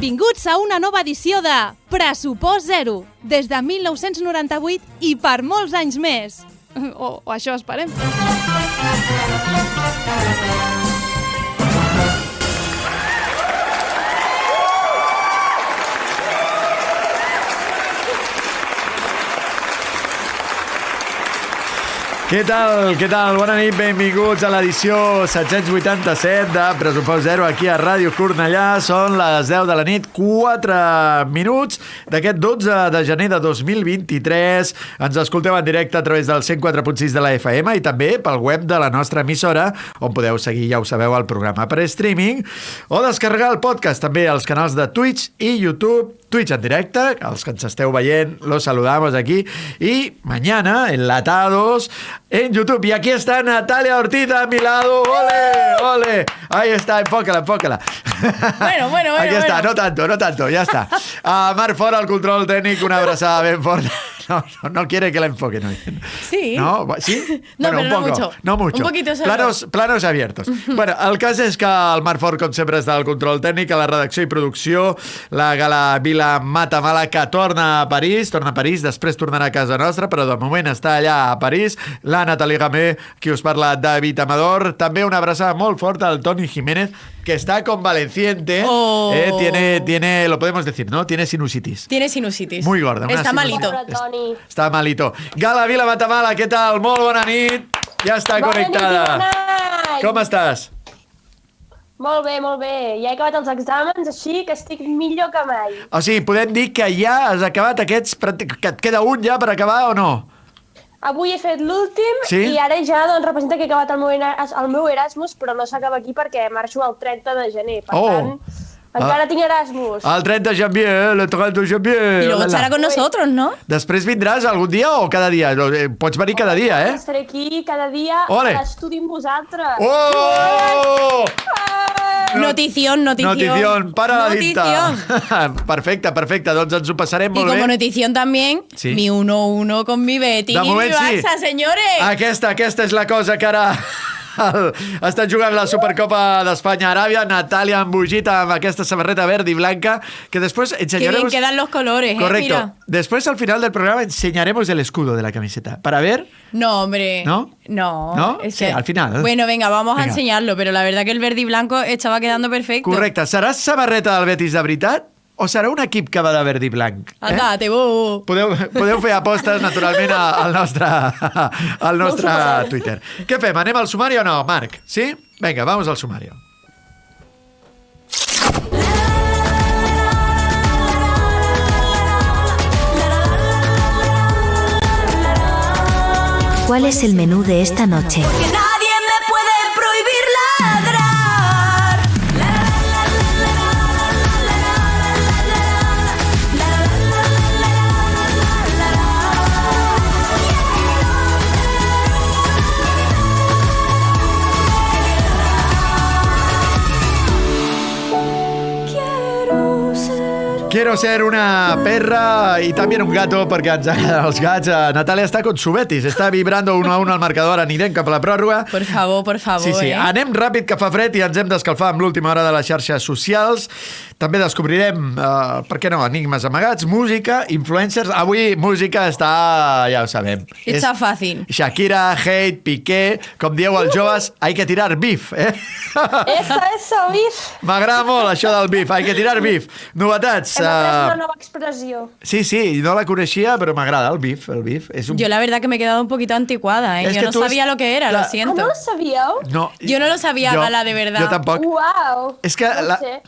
Benvinguts a una nova edició de Pressupost Zero, des de 1998 i per molts anys més. O això esperem. Què tal? Què tal? Bona nit, benvinguts a l'edició 787 de Pressupost Zero aquí a Ràdio Cornellà. Són les 10 de la nit, 4 minuts d'aquest 12 de gener de 2023. Ens escolteu en directe a través del 104.6 de la FM i també pel web de la nostra emissora, on podeu seguir, ja ho sabeu, el programa per streaming o descarregar el podcast també als canals de Twitch i YouTube. Twitch en directe, els que ens esteu veient, los saludamos aquí. Y mañana, enlatados, en YouTube. Y aquí está Natalia Ortiz a mi lado. ¡Ole! ¡Ole! Ahí está, enfócala. Bueno. Aquí está, no tanto, ya está. A Marc Fora, al control técnico, una abrazada bien fuerte. No quiere que la enfoque, ¿no? Sí. ¿No? ¿Sí? No, bueno, pero un poco, no mucho. No mucho. Un poquito solo. Planos abiertos. Bueno, el cas és que el Marc Fort, com sempre, està al control tècnic, a la redacció i producció, la Gala Vila Matamala, que torna a París, després tornarà a casa nostra, però de moment està allà a París. La Nathalie Gamé, qui us parla, David Amador. També una abraçada molt forta al Toni Jiménez, que está convaleciente. Oh. Tiene, lo podemos decir, ¿no? Tiene sinusitis. Muy gorda. Está malito. Està malito. Gala Vila Matamala, què tal? Molt bona nit. Ja està connectada. Com estàs? Molt bé. Ja he acabat els exàmens, així que estic millor que mai. O sigui, podem dir que ja has acabat aquests... Que et queda un ja per acabar o no? Avui he fet l'últim i ara ja doncs, representa que he acabat el meu Erasmus, però no s'acaba aquí perquè marxo el 30 de gener. Per tant, encara tinc Erasmus. El 30 de gener. Y luego estará con nosotros, ¿no? Després vindràs algun dia o cada dia? Pots venir cada dia, eh? Estaré aquí cada dia a l'estudi amb vosaltres. Oh! Notición. Para la dicta. Perfecte. Doncs ens ho passarem molt bé. Y como notición también, sí. Mi 1-1 con mi Betis y mi Barça, señores. Aquesta és la cosa que ara... Estan jugant la Supercopa d'Espanya a Aràbia. Natàlia embogita amb aquesta samarreta verd i blanca, que després enseñaremos... Que bien quedan los colores, correcto. Mira. Después, al final del programa, enseñaremos el escudo de la camiseta, para ver... No, hombre. ¿No? Sí, al final. Bueno, venga, vamos a enseñarlo, pero la verdad que el verde y blanco estaba quedando perfecto. Correcte. Serà samarreta del Betis de veritat? O serà un equip que va de verd i blanc? Andate, bo. Podeu fer apostes, naturalment, al nostre Twitter. Què fem? Anem al sumari o no, Marc? Sí? Vinga, vamos al sumari. ¿Cuál es el menú de esta noche? Porque nadie me puede prohibir ladrar. Quiero ser una perra y también un gato, perquè ens agraden els gats. Natàlia està con su Betis, està vibrando 1-1 al marcador, anirem cap a la pròrroga. Por favor, Sí. Anem ràpid, que fa fred i ens hem d'escalfar amb l'última hora de les xarxes socials. També descobrirem, per què no, enigmes amagats, música, influencers. Avui música està, ja ho sabem. Està fàcil. Shakira, Hate, Piqué, com dieu els joves, hay que tirar beef, eh? Eso, beef. M'agrada molt això del beef, hay que tirar beef. Novetats. Hem après una nova expressió. Sí, no la coneixia, però m'agrada el beef. És un... Yo la verdad que me he quedado un poquito anticuada, ¿eh? Yo no sabía lo que era, lo siento. ¿No lo sabíeu? No. Yo no lo sabía, Gala, de verdad. Yo tampoco. Wow. És que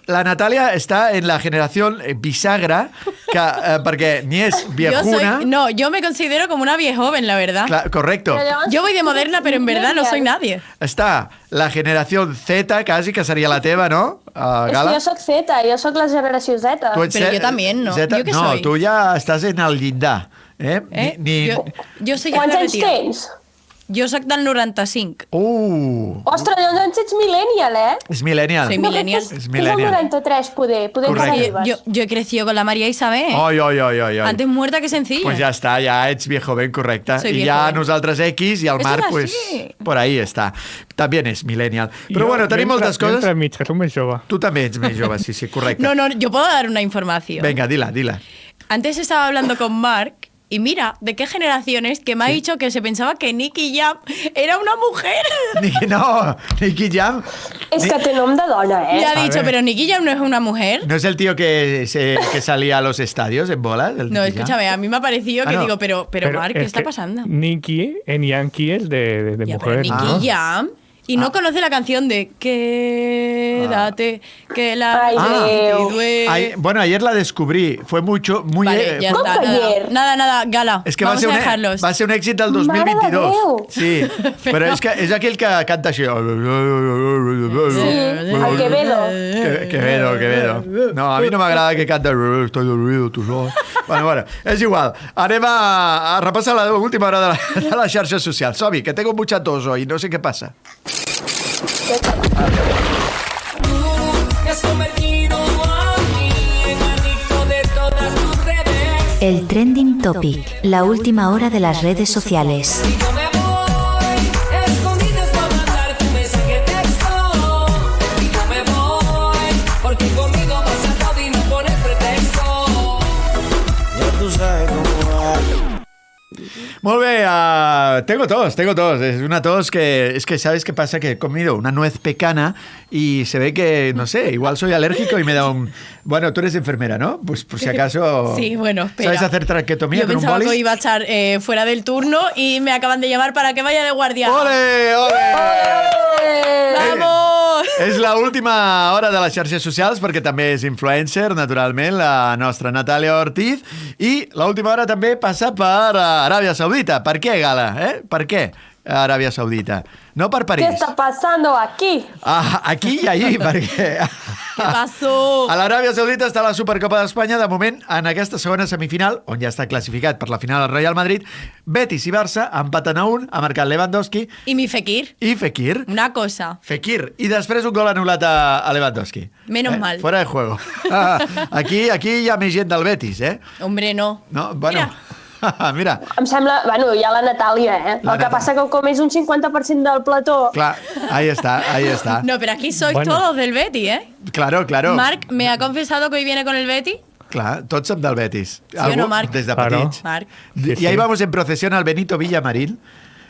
la Natàlia està en la generación bisagra, que, perquè ni és viejuna... Yo me considero como una viejoven, la verdad. Correcto. Yo voy de moderna, pero en verdad no soy nadie. Està la generación Z, quasi, que seria la teva, ¿no, Gala? És que jo soc Z, jo soc la generació Z. Pero yo también, ¿no? Z, ¿Yo qué no, soy? tú ya estás en el llindar. Yo soy ya Quants la anys retiro. tens? Jo soc del 95. Ostres, doncs ets millennial, ¿eh? És millennial. Soy millennial. És el 93, poder Yo he crecido con la María Isabel. Ai. Antes muerta que sencilla. Pues ya está, ya ets viejo ben, correcte. Soy I viejo ja ben. nosaltres X i el Esto Marc, es pues, así. por ahí està. També és millennial. Però bueno, tenim moltes coses. Jo mig, que som més jove. Tu també ets més jove, sí, correcte. No, yo puedo dar una información. Venga, dila. Antes estaba hablando con Marc y mira, ¿de qué generación es? Que me ha dicho que se pensaba que Nicky Jam era una mujer. Nicky Jam. És que té nom de dona, Me ha dicho, pero Nicky Jam no es una mujer. ¿No es el tío que salía a los estadios en bolas? No, escúchame, a mí me ha parecido que digo, pero Marc, ¿qué está pasando? Nicky en Yankee es de Ya, mujer. pero Nicky Jam... Y no conoce la canción de Quédate, que la... Bueno, ayer la descubrí. Fue muy... Vale, ya está. Nada, Gala. És que vamos a dejarlos. va ser un èxit del 2022. Sí, però és aquell que canta així. El Quevedo. No, a mi no m'agrada que canta Estoy dormido, tu sol. Bueno, és igual. Anem a repassar l'última hora de les xarxes socials. Som-hi, que tengo mucha tos hoy, no sé què passa. El trending topic, la última hora de las redes sociales. Molt bé, tengo tos. Es una tos que... Es que, ¿sabes qué pasa? Que he comido una nuez pecana y se ve que, no sé, igual soy alérgico y me da un... Bueno, tú eres enfermera, ¿no? Pues por si acaso... Sí, bueno, espera. ¿Sabes hacer traquetomía con un Yo pensaba bolis? que iba a echar fuera del turno y me acaban de llamar para que vaya de guardia. ¡Ole! ¡Vamos! És l'última hora de les xarxes socials perquè també és influencer, naturalment, la nostra Natàlia Ortiz, i l'última hora també passa per Aràbia Saudita. Per què, Gala? Per què Aràbia Saudita? No per París. ¿Qué está pasando aquí? Aquí i allí, perquè... ¿Qué pasó? A l'Aràbia Saudita està la Supercopa d'Espanya. De moment, en aquesta segona semifinal, on ja està classificat per la final el Real Madrid, Betis i Barça empaten a 1, ha marcat Lewandowski. ¿Y mi Fekir? I Fekir. Una cosa. Fekir. I després un gol anul·lat a Lewandowski. Menos mal. Fuera de juego. Aquí hi ha més gent del Betis, Hombre, no. No, bueno... Mira. Em sembla... Bueno, hi ha la Natàlia, El que passa que com és un 50% del plató... Clar, ahí está. No, pero aquí sois todos del Betis, Claro. Marc, ¿me ha confesado que hoy viene con el Betis? Clar, tots som del Betis. Sí o no, Marc? Des de petits. Marc. Y ahí vamos en procesión al Benito Villamarín.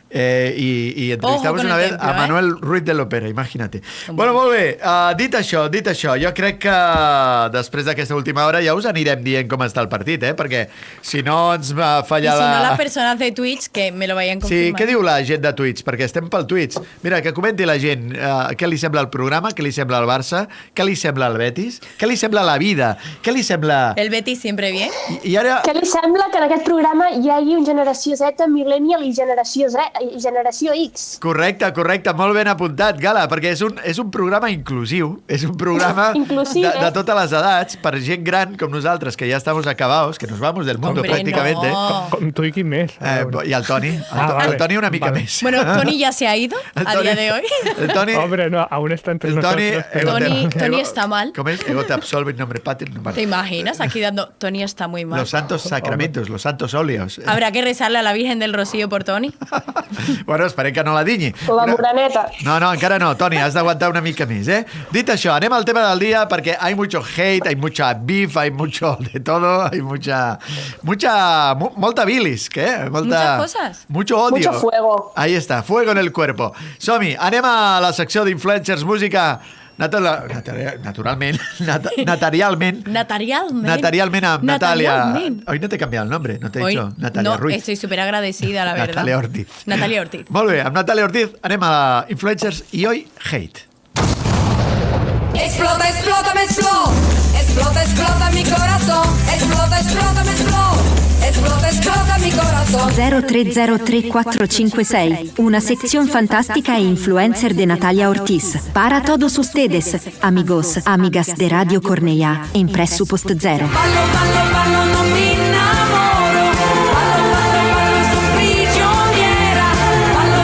Y entrevistamos una vez a Manuel Ruiz de l'Opera, imagínate. Bueno, molt bé, dit això, jo crec que després d'aquesta última hora ja us anirem dient com està el partit, perquè si no ens va fallar si no, las personas de Twitch, que me lo vayan confirmant. Sí, què diu la gent de Twitch? Perquè estem pel Twitch. Mira, que comenti la gent què li sembla el programa, què li sembla el Barça, què li sembla el Betis, què li sembla la vida, què li sembla... El Betis siempre bien. I ara... Què li sembla que en aquest programa hi hagi un generació Z, millennial i generació X. Correcte, molt ben apuntat, Gala, perquè és un programa inclusiu, és un programa de totes les edats, per gent gran com nosaltres, que ja estamos acabados, que nos vamos del mundo prácticamente. No. Com tu i qui més? I el Toni. El Toni una mica més. Bueno, Toni ya se ha ido a día de hoy. El Toni... Hombre, no, aún está entre nosotros. Toni está mal. ¿Cómo es? Ego te absolve en nombre patrio. ¿Te imaginas? Aquí dando... Toni está muy mal. Los santos sacramentos, los santos óleos. ¿Habrá que rezarle a la Virgen del Rocío por Toni? Bueno, esperem que no la dinyi. La moraneta. No, encara no, Toni, has d'aguantar una mica més, Dit això, anem al tema del dia perquè hay mucho hate, hay mucha beef, hay mucho de todo, hay molta bilis, ¿qué? Muchas cosas. Mucho odio. Mucho fuego. Ahí está, fuego en el cuerpo. Som-hi, anem a la secció d'influencers música naturalment amb Natàlia. Hoy no te he cambiado el nombre, no te he dicho Natàlia Ruiz. Estoy súper agradecida, la verdad. Natàlia Ortiz. Molt bé, amb Natàlia Ortiz anem a influencers i hoy hate. Explota mi corazón. Explota mi corazón. 0303456, una sección fantástica e influencer de Natalia Ortiz. Para todos ustedes, amigos, amigas de Radio Cornellà, en Pressupost Zero. Ballo, non mi innamoro. Ballo, sono prigioniera. Ballo,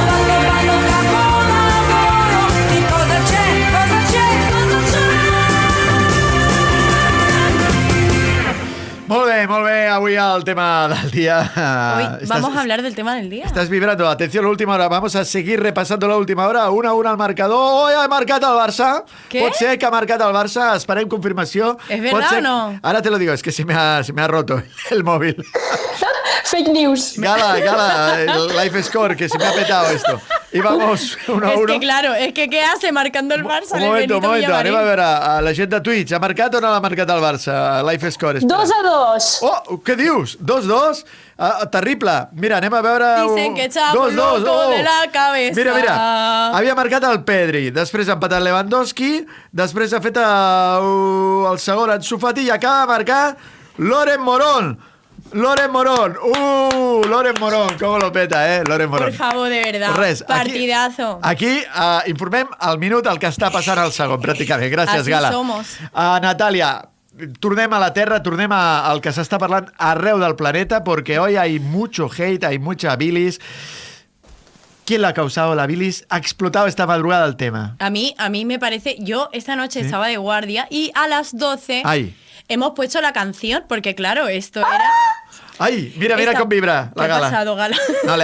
al tema del día. Vamos a hablar del tema del día. Estás vibrando. Atención, la última hora. Vamos a seguir repasando la última hora. 1-1 al marcador. Oi, ha marcat el Barça. ¿Qué? Pot ser que ha marcat el Barça. Esperem confirmació. ¿Es verdad o no? Ahora te lo digo, es que se me ha roto el móvil. Fake news. Gala, el Life Score, que se me ha petado esto. Y vamos 1-1. Es que claro, es que ¿qué hace marcando el Barça? Un moment, anem a veure a la gent de Twitch. Ha marcat o no l'ha marcat el Barça? Life Score. 2-2. Oh, què dius? 2-2? Terrible. Mira, anem a veure... Dicen que está loco de la cabeza. Mira. Havia marcat el Pedri. Després ha empatat Lewandowski. Després ha fet el segon Ansu Fati i acaba de marcar Loren Morón. Loren Morón, cómo lo peta, Loren Morón. Por favor, de verdad, Res, partidazo. Aquí informem al minut el que està passant al segon, pràcticament. Gràcies, Así Gala. somos. Natàlia, tornem a la Terra, tornem al que s'està parlant arreu del planeta, porque hoy hay mucho hate, hay mucha bilis. ¿Quién la ha causado la bilis? Ha explotado esta madrugada el tema. A mí me parece... Yo esta noche estaba de guardia y a las 12... Ay. Hemos puesto la canción, porque claro, esto era... ¡Ay! Mira cómo vibra la Gala. ¿Qué ha pasado, Gala? No,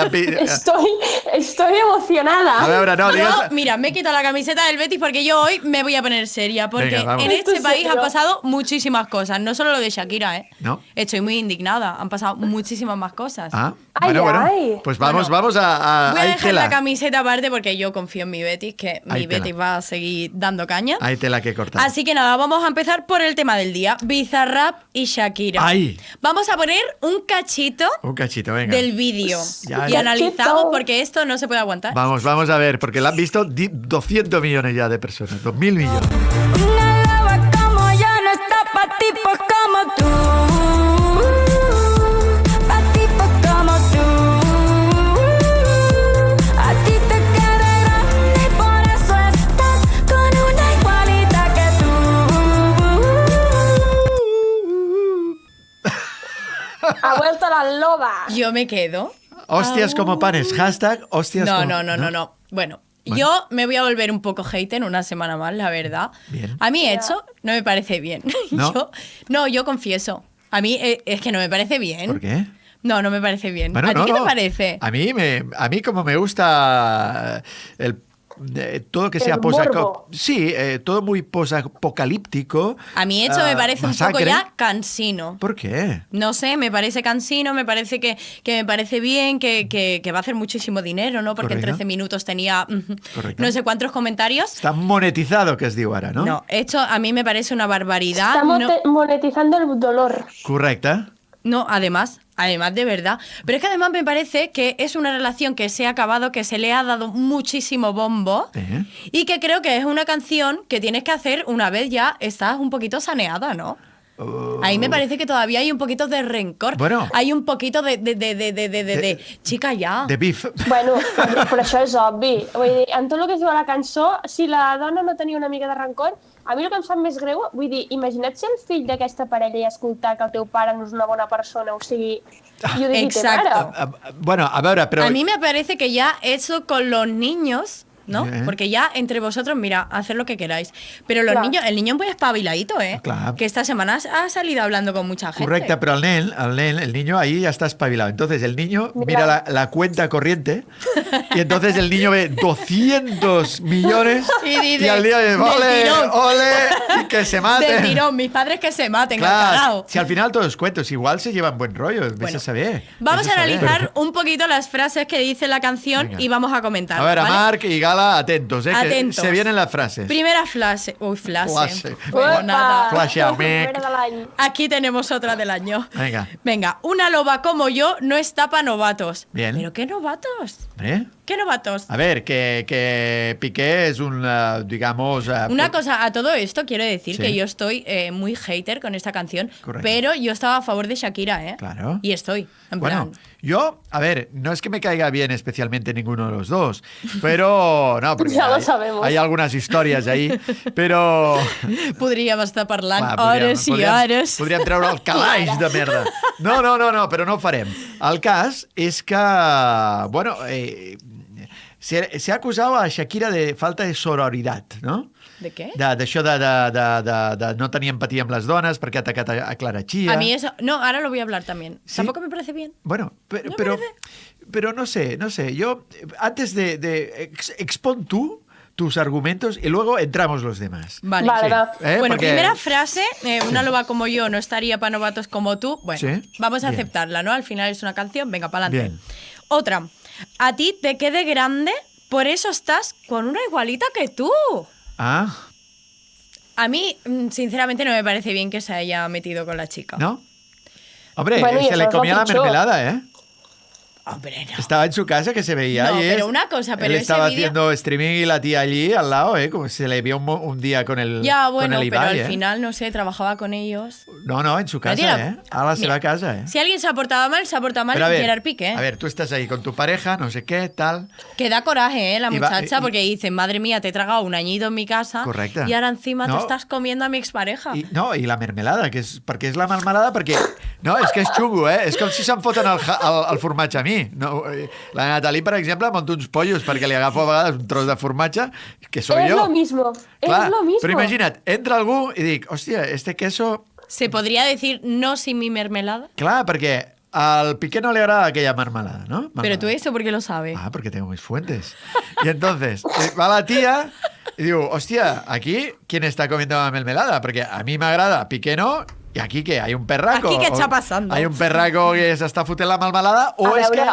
Estoy emocionada. A veure, no, digues... Yo, mira, me he quitado la camiseta del Betis porque yo hoy me voy a poner seria, porque Venga, vamos. en este ¿Esto país serio? han pasado muchísimas cosas, no solo lo de Shakira, ¿No? Estoy muy indignada, han pasado muchísimas más cosas. Ay, bueno. ay. Pues vamos a Voy a dejar tela. la camiseta aparte porque yo confío en mi Betis, que Ahí mi tela. Betis va a seguir dando caña. Hay tela que cortar. Así que nada, vamos a empezar por el tema del día, Bizarrap y Shakira. Ay. Vamos a poner un cachito Un cachito, venga. del vídeo Ya, y ya. analizamos porque esto no se puede aguantar. Vamos a ver, porque la han visto 200 millones ya de personas, 2.000 millones. Una loba como yo no está pa' tipos como tú. Pa' tipos como tú. A ti te queda grande y por eso estás con una igualita que tú. Ha vuelto la loba. Yo me quedo. Hostias como panes, hashtag hostias No. Bueno, yo me voy a volver un poco hater una semana más, la verdad. Bien. A mí eso no me parece bien. ¿No? Yo confieso. A mí es que no me parece bien. ¿Por qué? No me parece bien. Bueno, ¿A ti qué te parece? A mí como me gusta todo que sea morbo. sí, todo muy posapocalíptico. A mí eso me parece masacre. un poco ya cansino. ¿Por qué? No sé, me parece cansino, me parece que me parece bien, que va a hacer muchísimo dinero, ¿no? Porque Correcte. en 13 minutos tenía Correcte. no sé cuántos comentarios. Está monetizado, que es diu ara, no? No, esto a mí me parece una barbaridad. Estamos No, monetizando el dolor. Correcte. no, además de verdad. Pero es que además me parece que es una relación que se ha acabado, que se le ha dado muchísimo bombo y que creo que es una canción que tienes que hacer una vez ya estás un poquito saneada, ¿no? Ahí me parece que todavía hay un poquito de rencor. Bueno. Hay un poquito de chica ja. De beef. Bueno, però això és obvi. Vull dir, en tot el que es diu a la cançó, si la dona no tenia una mica de rancor, a mi el que em sap més greu, vull dir, imagina't ser el fill d'aquesta parella i escoltar que el teu pare no és una bona persona, o sigui, jo dic, Exacto. Bueno, a veure, però... A mí me parece que ya eso con los niños, ¿no? Yeah. Porque ya entre vosotros, mira, haced lo que queráis. Pero los Claro. niños, el niño es muy espabiladito, ¿eh? Claro. Que esta semana ha salido hablando con mucha gente. Correcte, però el niño ahí ya está espabilado. Entonces el niño mira la cuenta corriente y entonces el niño ve 200 millones Y dice, y al día de del ole, tirón. ole, y que se maten. Del tirón, mis padres que se maten, al Claro, cagao. si al final todos cuentos, igual se llevan buen rollo, ves Bueno, a saber. Vamos ves a saber. analizar un poquito las frases que dice la canción Venga. y vamos a comentar. A ver, a ¿vale? Marc y Gala, atentos, que Atentos. se vienen las frases. Primera frase. Uy, frase. Flase. Bueno, nada. Flash out, Mick. Primera de l'any. Aquí tenemos otra del año. Venga. Venga, una loba como yo no está para novatos. Bien. ¿Pero qué novatos? ¿Eh? ¿Qué novatos? A ver, que Piqué es un, digamos... Una cosa, a todo esto quiero decir Sí. que yo estoy muy hater con esta canción, Correcto. pero yo estaba a favor de Shakira, ¿eh? Claro. Y estoy, en Bueno, plan... yo, a ver, no es que me caiga bien especialmente ninguno de los dos, pero no, porque Ya lo sabemos. hay algunas historias ahí, pero... Podríem estar parlant Clar, hores i hores. Podríem treure el calaix de merda. No, però no ho farem. El cas és que, bueno, se ha acusado a Shakira de falta de sororidad, ¿no? ¿De qué? D'això de no tenir empatia amb les dones perquè ha atacat a Clara Chía. A mí eso... No, ahora lo voy a hablar también. ¿Sí? Tampoco me parece bien. Bueno, pero no sé. Yo, antes expon tú tus argumentos y luego entramos los demás. Vale. Vale, Sí. va. Bueno, Porque- primera frase, una loba como yo no estaría para novatos como tú. Bueno, Sí. vamos a Bien. aceptarla, ¿no? Al final es una canción, venga, para adelante. Bien. Otra, a ti te quede grande, por eso estás con una igualita que tú. Ah, A mí, sinceramente, no me parece bien que se haya metido con la chica. ¿no? Hombre, Bueno, y se eso le es lo comía la pitjor. mermelada, ¿eh? Hombre, no. Estaba en su casa que se veía No, y pero una cosa, pero él ese estaba vídeo- haciendo streaming y la tía allí al lado, como se le vio un día con el Ya, con bueno, el pero Ibai, al final, no sé, trabajaba con ellos. No, en su Pero casa, tira- A la seva Mira, casa, Si alguien se ha portado mal, se ha portado mal Pero a ver, Gerard Piqué. a ver, tú estás ahí con tu pareja, no sé qué, tal. Que da coraje, la Y va- muchacha, y- porque dice, madre mía, te he tragado un añito en mi casa. Correcte. Y ahora encima No. te estás comiendo a mi expareja. I la mermelada, que és, perquè és la melmelada, perquè... No, és que és xungo, És com si se'm foten el formatge a mi. No, la Natalie, per exemple, monta uns pollos perquè li agafo a vegades un tros de formatge, que soy Es yo. lo mismo. Clar, Es lo mismo. però imagina't, entra algú i dic, hòstia, este queso... ¿Se podría decir no sin mi mermelada? Clar, perquè al Piqué no le agrada aquella mermelada, ¿no? Pero tú eso porque lo sabes. Ah, porque tengo mis fuentes. Y entonces, va la tía y digo, hostia, aquí, ¿quién está comiendo la mermelada? Porque a mí me agrada, Piqué no, y aquí, ¿qué? ¿Hay un perraco? Aquí, ¿qué O- está pasando? ¿Hay un perraco que s'està fotent la melmelada? O A és veure, que...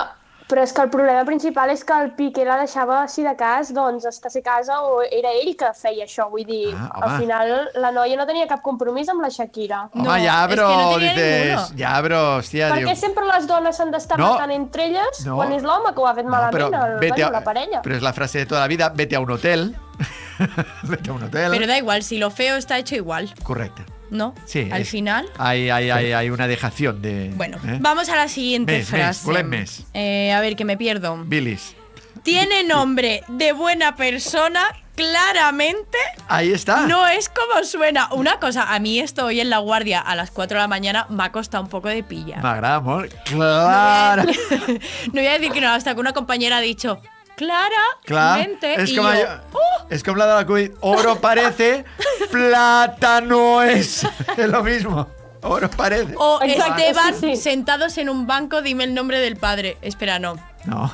però és que el problema principal és que el Piqué la deixava, si de cas, doncs, estar a casa o era ell que feia això. Vull dir, Ah, home. al final la noia no tenia cap compromís amb la Shakira. Home, No, ja, és que però, no tenia dices... ninguno. Ja, però, hòstia, Per diu... què sempre les dones s'han d'estar No. matant entre elles No. quan és l'home que ho ha fet malament, la parella? Pero es la frase de toda la vida, vete a un hotel. Vete a un hotel. Pero da igual, si lo feo está hecho igual, Correcte. ¿no? Sí. Al final... Hay una dejación de... Bueno, ¿eh? vamos a la siguiente Més, frase. volem més. A ver, que me pierdo. Bilis. Tiene nombre de buena persona, claramente Ahí está. no es como suena. Una cosa, a mí esto hoy en La Guardia a las 4 de la mañana me ha costado un poco de pillar. M'agrada molt. Clara. No voy a decir que no, hasta que una compañera ha dicho Clar, claramente és y com, yo, allò, és com la de la COVID. Oro parece, plata no es. Es lo mismo. Oro parece. o Exacto, Esteban sí, sí. sentados en un banco, dime el nombre del padre. Espera, no. No,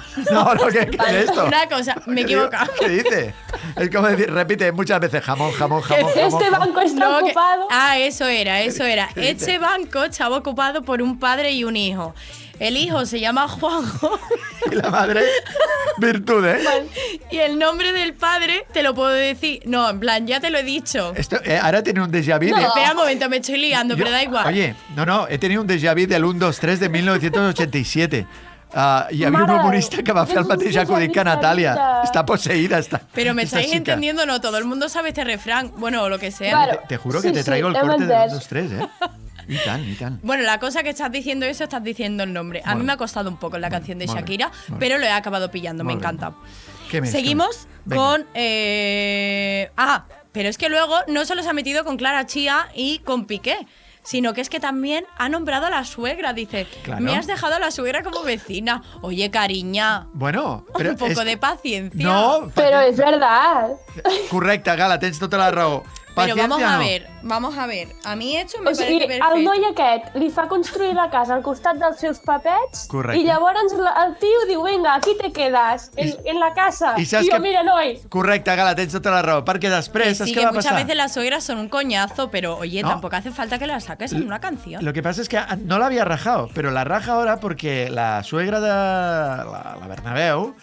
¿qué es esto? Una cosa, me he equivocado. ¿Qué dice? Es como decir, repite muchas veces jamón, jamón, jamón, jamón. Este jamón. banco está No, que- ocupado. eso era. ¿Qué dice? Este banco estaba ocupado por un padre y un hijo. El hijo se llama Juanjo Y la madre, virtud, ¿eh? y el nombre del padre te lo puedo decir. No, en plan, ya te lo he dicho. Esto, ahora tiene un déjà vu de... Espera un momento, me estoy liando, Yo- pero da igual. Oye, no, he tenido un déjà vu del 1, 2, 3 de 1987. Hi havia un Mare, humorista que va fer el és un mateix déjà acudit que vu, Natàlia. Sarita. Està posseïda, està. Pero me esta estáis chica. entendiendo, no, todo el mundo sabe este refrán. Bueno, o lo que sea. Claro. Te juro que Sí, te sí, traigo el hem corte del entès. 1, 2, 3, ¿eh? I tant, i tant. Bueno, la cosa que estás diciendo eso, estás diciendo el nombre. A mí Molt me ha bé. costado un poco la canción de molt bé, Shakira, molt bé. pero lo he acabado pillando, me Molt bé. encanta. Què més? Seguimos Venga. con... pero es que luego no solo se ha metido con Clara Chía y con Piqué, sino que es que también ha nombrado a la suegra. Dice, Claro. me has dejado a la suegra como vecina. Oye, cariña, Bueno, però un poco és- de paciencia. No, Però és verdad. correcte, Gala, tens tota la raó. Pero Paciencia, vamos a ver. A mí esto me O parece sigui, perfecto. el noi aquest li fa construir la casa al costat dels seus papets Correcte. i llavors el tio diu, vinga, aquí te quedas, en la casa. I saps jo, que- mira, noi, Correcte, Gala, tens tota la raó. Perquè després, saps Sí, què que va muchas passar? veces las suegras son un coñazo, pero oye, No. tampoco hace falta que las saques en una canción. Lo que pasa es que no la había rajado, pero la raja ahora porque la suegra de la Bernabéu,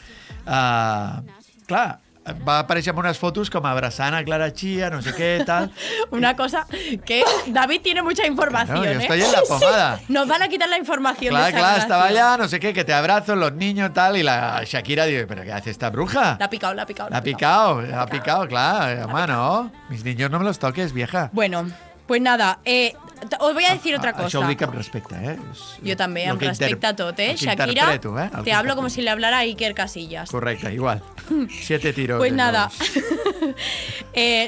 clar, va aparèixer en unes fotos com abraçant a Clara Chía, no sé què, tal. Una cosa que David tiene mucha información, No, yo ¿eh? estoy en la pomada. Nos van a quitar la información de Claro, esa claro, estaba relación. allá, no sé qué, que te abrazo, los niños, tal, y la Shakira dice, ¿pero qué hace esta bruja? La ha picado, la ha picado. La ha picado, claro. Mamá, no. Mis niños no me los toques, vieja. Bueno, pues nada, os voy a decir otra cosa. Això ho dic amb respecte, Jo també, amb respecte a tot, Shakira, te hablo como si le hablara a Iker Casillas. Correcte, igual. 7 tiros. Pues nada.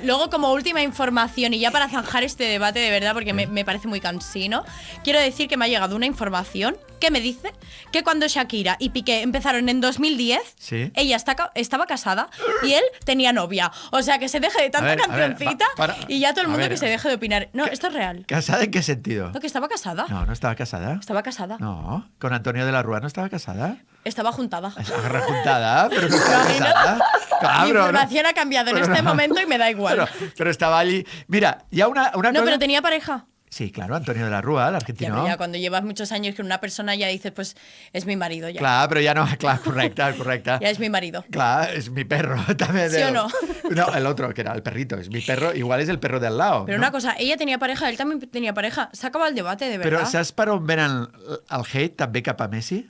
Luego, como última información, y ya para zanjar este debate de verdad, porque me parece muy cansino, quiero decir que me ha llegado una información que me dice que cuando Shakira y Piqué empezaron en 2010, Sí. ella estaba casada y él tenía novia. O sea, que se deje de tanta cancioncita y ya todo el mundo que se deje de opinar. No, esto es real. ¿Casada en qué sentido? No, que estaba casada. No, no estaba casada. Estaba casada. No, con Antonio de la Rúa no estaba casada. Estaba juntada. Rejuntada, pero no estaba casada. Mi Cabro, información ha cambiado en este momento y me da igual. Pero estaba allí. Mira, ya una cosa. No, pero tenía pareja. Sí, claro, Antonio de la Rúa, el Ya, argentino. pero ya cuando llevas muchos años con una persona ya dices, pues es mi marido ya. Clar, però ja no... Clar, correcte. Ya es mi marido. Clar, es mi perro también. ¿Sí o no? No, el otro, que era el perrito, es mi perro, igual es el perro de al lado. Pero no? una cosa, ella tenía pareja, él también tenía pareja. Se acaba el debate, de verdad. Però saps per on venen el hate també cap a Messi?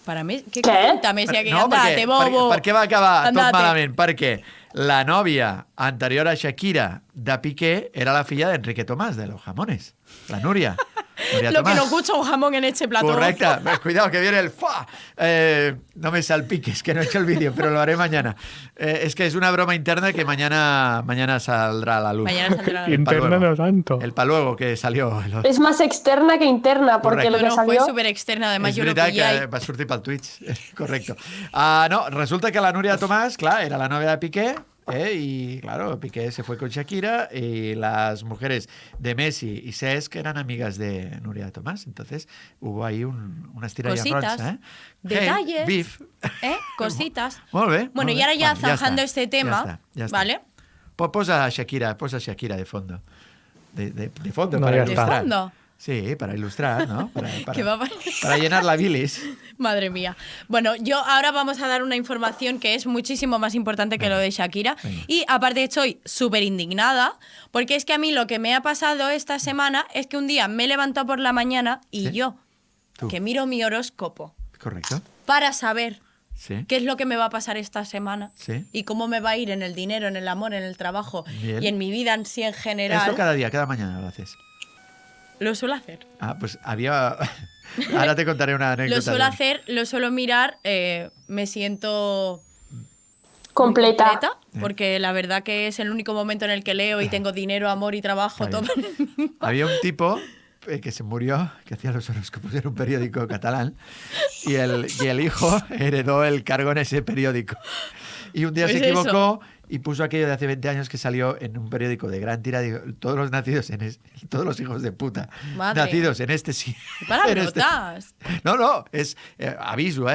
Para mí, ¿qué ¿Qué? cuenta Messi aquí? Andate, bobo. Per què va acabar Andate. tot malament? Perquè la nòvia anterior a Shakira de Piqué era la filla d'Enrique Tomás, de Los Jamones, la Núria. Núria Lo que Tomás. nos gusta un jamón en este plato. Correcta. Cuidado, que viene el ¡fua! No me salpiques, que no he hecho el vídeo, pero lo haré mañana. Es que es una broma interna que mañana saldrá a la luz. Mañana saldrá a la luz. Interna no tanto. El paluego que salió. És más externa que interna, porque Correcto. lo que No, fue salió... súper externa, además És yo lo veritat pillé ahí. que va sortir pel Twitch. Correcto. No, resulta que la Núria Tomás, clar, era la novia de Piqué, y claro, Piqué se fue con Shakira y las mujeres de Messi y Cesc eran amigas de Núria Tomás. Entonces hubo ahí unas tiras Cositas, detalles, Hey, beef. Cositas. Molt bé. Bueno, molt y ahora bé. ya Vale, zanjando está, este tema, ya está. ¿vale? Posa Shakira de fondo. De fondo, No, para ya ¿De está. ilustrar. fondo? Sí, para ilustrar, ¿no? ¿Qué va a para llenar la bilis. Madre mía. Bueno, yo ahora vamos a dar una información que es muchísimo más importante que lo de Shakira. Venga. Y aparte estoy súper indignada, porque es que a mí lo que me ha pasado esta semana es que un día me he levantado por la mañana y ¿Sí? yo, Tú. que miro mi horóscopo Correcto. para saber Sí. qué es lo que me va a pasar esta semana Sí. y cómo me va a ir en el dinero, en el amor, en el trabajo Bien. y en mi vida en sí en general, Esto cada día, cada mañana lo haces. lo suelo hacer. Ah, pues había... Ahora te contaré una anécdota. Lo suelo hacer, lo suelo mirar, me siento... Completa. porque la verdad que es el único momento en el que leo y tengo dinero, amor y trabajo, Está todo. bien. Había un tipo que se murió, que hacía los horóscopos en un periódico catalán, y el hijo heredó el cargo en ese periódico. Y un día Pues se equivocó y puso aquello de hace 20 años que salió en un periódico de gran tira, digo, todos los nacidos todos los hijos de puta, Madre. nacidos en este sí. Palabrotas. No, es aviso,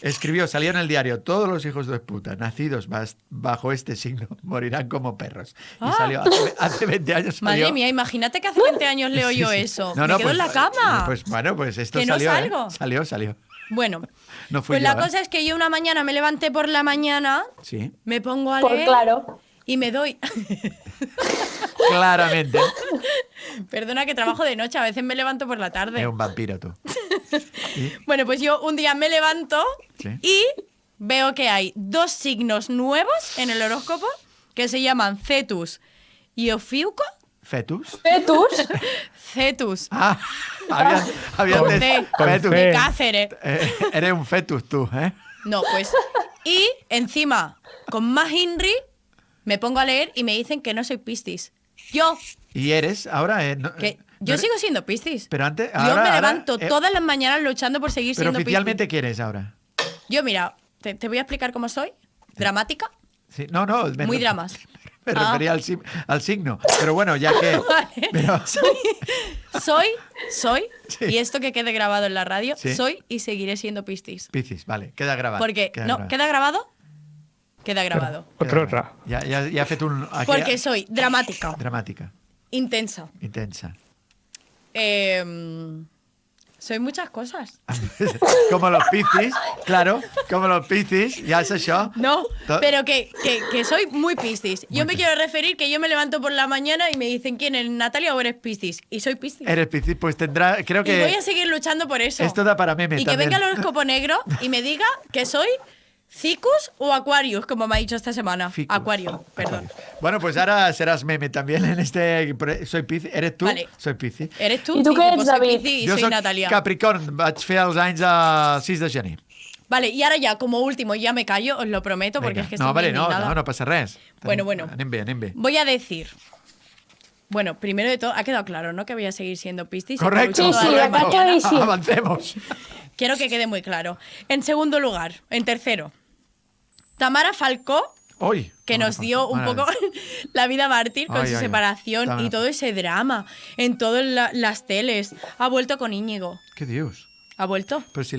Escribió, salió en el diario, todos los hijos de puta nacidos bajo este signo morirán como perros. Y Ah. salió hace 20 años. Salió, Madre mía, imagínate que hace 20 años leo Sí, yo sí. eso. No, Me no, quedo en pues, la cama. Pues bueno, pues esto ¿Que no salió. salgo? Salió. Bueno, No fui pues yo, la cosa es que yo una mañana me levanté por la mañana, Sí, me pongo a Pues leer claro. y me doy. claramente. Perdona que trabajo de noche, a veces me levanto por la tarde. Es un vampiro tú. ¿Y? Bueno, pues yo un día me levanto Sí. y veo que hay 2 signos nuevos en el horóscopo que se llaman Cetus y Ofiuco. ¿Fetus? Fetus. Cetus. Ah, habían Con de- C. fetus. De Cáceres. Eres un fetus tú, ¿eh? No, pues. Y encima, con más Inri, me pongo a leer y me dicen que no soy Piscis. Yo, Y eres ahora... que no yo eres- sigo siendo Piscis. Pero antes... Yo ahora- me levanto ahora, todas las mañanas luchando por seguir Pero siendo oficialmente, ¿quién eres ahora? Piscis. Yo, mira, te voy a explicar cómo soy. Dramática. Sí, no, Muy dramas. Me Ah. refería al signo. Pero bueno, ya que... Vale. Pero- Soy, Sí. y esto que quede grabado en la radio, Sí. soy y seguiré siendo Piscis. Piscis, vale, queda grabado. Porque, queda no, grabado. ¿queda grabado? Queda grabado. Otra. Ja ha fet un... Aquí, Porque soy dramática, Dramàtica, intensa. intensa. Soy muchas cosas. Como los Piscis, claro, como los Piscis, ja és això. No, To- pero que soy muy Piscis. Yo me quiero referir que yo me levanto por la mañana y me dicen quién eres, Natalia o eres Piscis. Y soy Piscis. Eres Piscis, pues tendrá... Creo Y voy que a seguir luchando por eso. esto da para meme Y que también. venga el horóscopo negro y me diga que soy ¿Cicus o Aquarius, como me ha dicho esta semana? Ficus. Acuario, perdón. Bueno, pues ahora serás meme también en este... Soy Piscis. ¿Eres tú? Vale. Soy Piscis. ¿Eres tú? I tu què ets, Pues soy David? Piscis y Jo soy soc Natalia. Capricorn. Vaig fer els anys a 6 de gener. Vale, y ahora ya, como último, ya me callo, os lo prometo, porque Vinga. es que No, estoy vale, muy no, indignada. no passa res. Bueno. Anem bé. Voy a decir... Bueno, primero de todo, ha quedado claro, ¿no? Que voy a seguir siendo Piscis. Correcto. Sí, sí, Toda la acá mañana. sí. Avancemos. Quiero que quede muy claro. En segundo lugar, en tercero, Tamara Falcó, Ui. que nos dio un Mare poco meva. la vida mártir con Ay, su ay, separación Tamara. y todo ese drama en todas las teles. Ha vuelto con Íñigo. Què dius? ¿Ha vuelto? Pero si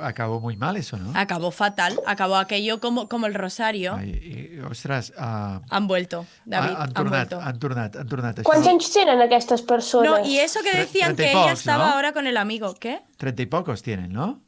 acabó muy mal eso, ¿no? Acabó fatal. Acabó aquello como el Rosario. Ai, ostres, Han vuelto, David. han tornat això. Quants anys tenen aquestes persones? No, y eso que decían 30 y que ella pocos, estaba ¿no? ahora con el amigo. ¿Qué? 30 y pocos tienen, ¿no?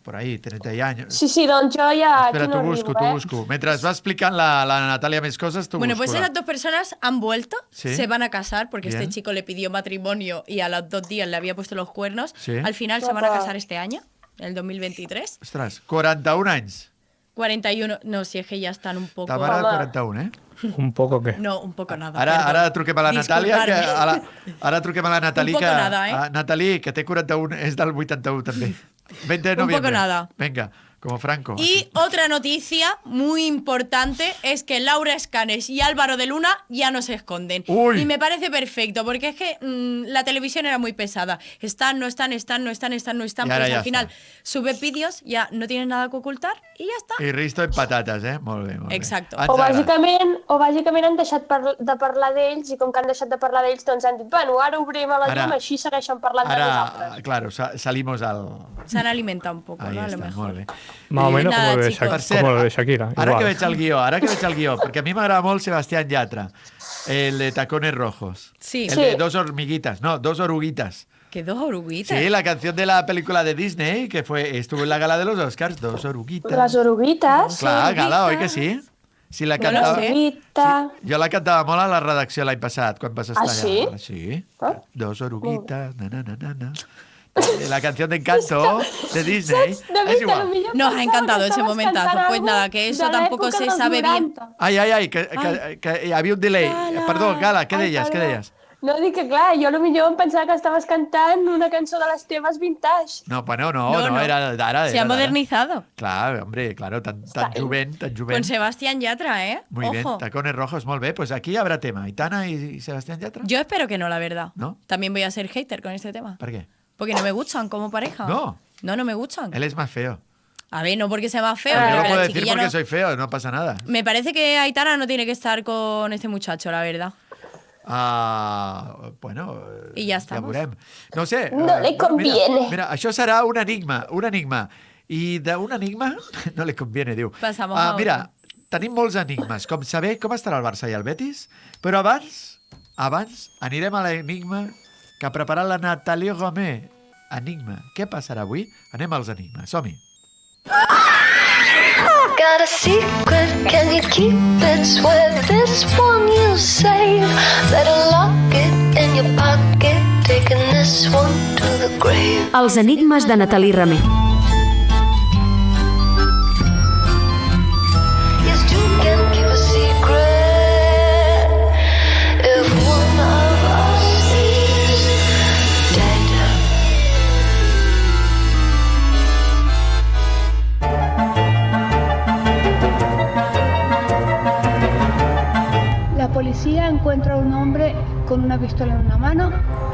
Por ahí, 30 y años. Sí, doncs jo ja Espera, aquí no t'ho arribo, busco. Mentre va explicant la Natàlia més coses, t'ho Bueno, busco. pues esas dos personas han vuelto, Sí. se van a casar porque Bien. este chico le pidió matrimonio y a los 2 días le había puesto los cuernos. Sí. Al final se van a Opa. casar este año, el 2023. Ostres, 41 anys. 41, no, si es que ya están un poco... Tamara, Home. 41, eh? Un poco que... No, un poco nada. Ara truquem a la Natàlia, que Disculparme. ara truquem a la Natàlia, Un poco que nada, eh? Natàlia, que té 41, és del 81 també. 20 de Un poco noviembre. nada. Venga, como Franco. Y otra noticia muy importante es que Laura Escanes y Álvaro de Luna ya no se esconden. Uy. Y me parece perfecto, porque es que la televisión era muy pesada. Están, no están, están, no están, están, no están. Y ahora Pues ya al final está. sube vídeos, ya no tienes nada que ocultar y ya está. I Risto en patates, eh? Molt bé, molt bé. Exacto. Ens O agrada. bàsicament han deixat de parlar d'ells i com que han deixat de parlar d'ells doncs han dit, bueno, ara obrim a la Ara- llum, així segueixen parlant de nosaltres. Ara, claro, salimos al... Se han alimentado un poco, Ahí ¿no? A lo está, mejor. molt bé. Más o I- menos nada, como, chicos. Per cert, como lo de Shakira. Ara que igual. veig el guió, perquè a mi m'agrada molt Sebastián Yatra, el de Tacones Rojos. Sí. El Sí. de Dos Hormiguitas, no, Dos Oruguitas. Que dos oruguitas. Sí, la canción de la película de Disney que estuvo en la gala de los Oscars, Dos Oruguitas. Les oruguites. Clar, gala, oi que oruguitas. sí? Sí, la No lo cantava... sé. Oruguita. Jo la cantava molt a la redacció l'any passat, quan vas estar Ah, sí? allà. Sí. Ah. Dos oruguitas, na. La canción de Encanto de Disney. David, És igual. a lo millor Nos ha pensava encantado que ese estaves momentazo. cantant Pues algo nada, que eso de tampoco l'època se dels sabe bien. 90. Ai, que hi havia un delay. Perdó, Gala, què deies, què deies? No, dic que clar, jo a lo millor em pensava que estaves cantant una cançó de les teves vintage. No, bueno, No, no. era d'ara. Se ha modernizado. Clar, hombre, claro, tan jovent, tan jovent. Con Sebastián Yatra, ¿eh? Muy bien, Ojo. Tacones Rojos, molt bé. Pues aquí habrá tema. Aitana y Sebastián Yatra. Yo espero que no, la verdad. ¿No? También voy a ser hater con este tema. ¿Por qué? Porque no me gustan como pareja. No. No me gustan. Él es más feo. A ver, no porque sea más feo, Yo pero lo que puedo la decir chiquilla porque no. soy feo, no pasa nada. Me parece que Aitana no tiene que estar con este muchacho, la verdad. Bueno, I ja estamos. veurem. No sé. No le conviene. Mira, això serà un enigma. I d'un enigma no le conviene, diu. Pasamos a mira, tenim molts enigmes, com saber com estarà el Barça i el Betis, però abans anirem a l'enigma que ha preparat la Natàlia Gómez. Enigma. Què passarà avui? Anem als enigmes. Som-hi. Got a secret, can you keep it? Swear this one you save. Better lock it in your pocket. Taking this one to the grave. Els enigmes de Nathalie Ramé. Yes, two can keep a secret. If one of us is dead. La policía encuentra a un hombre con una pistola en una mano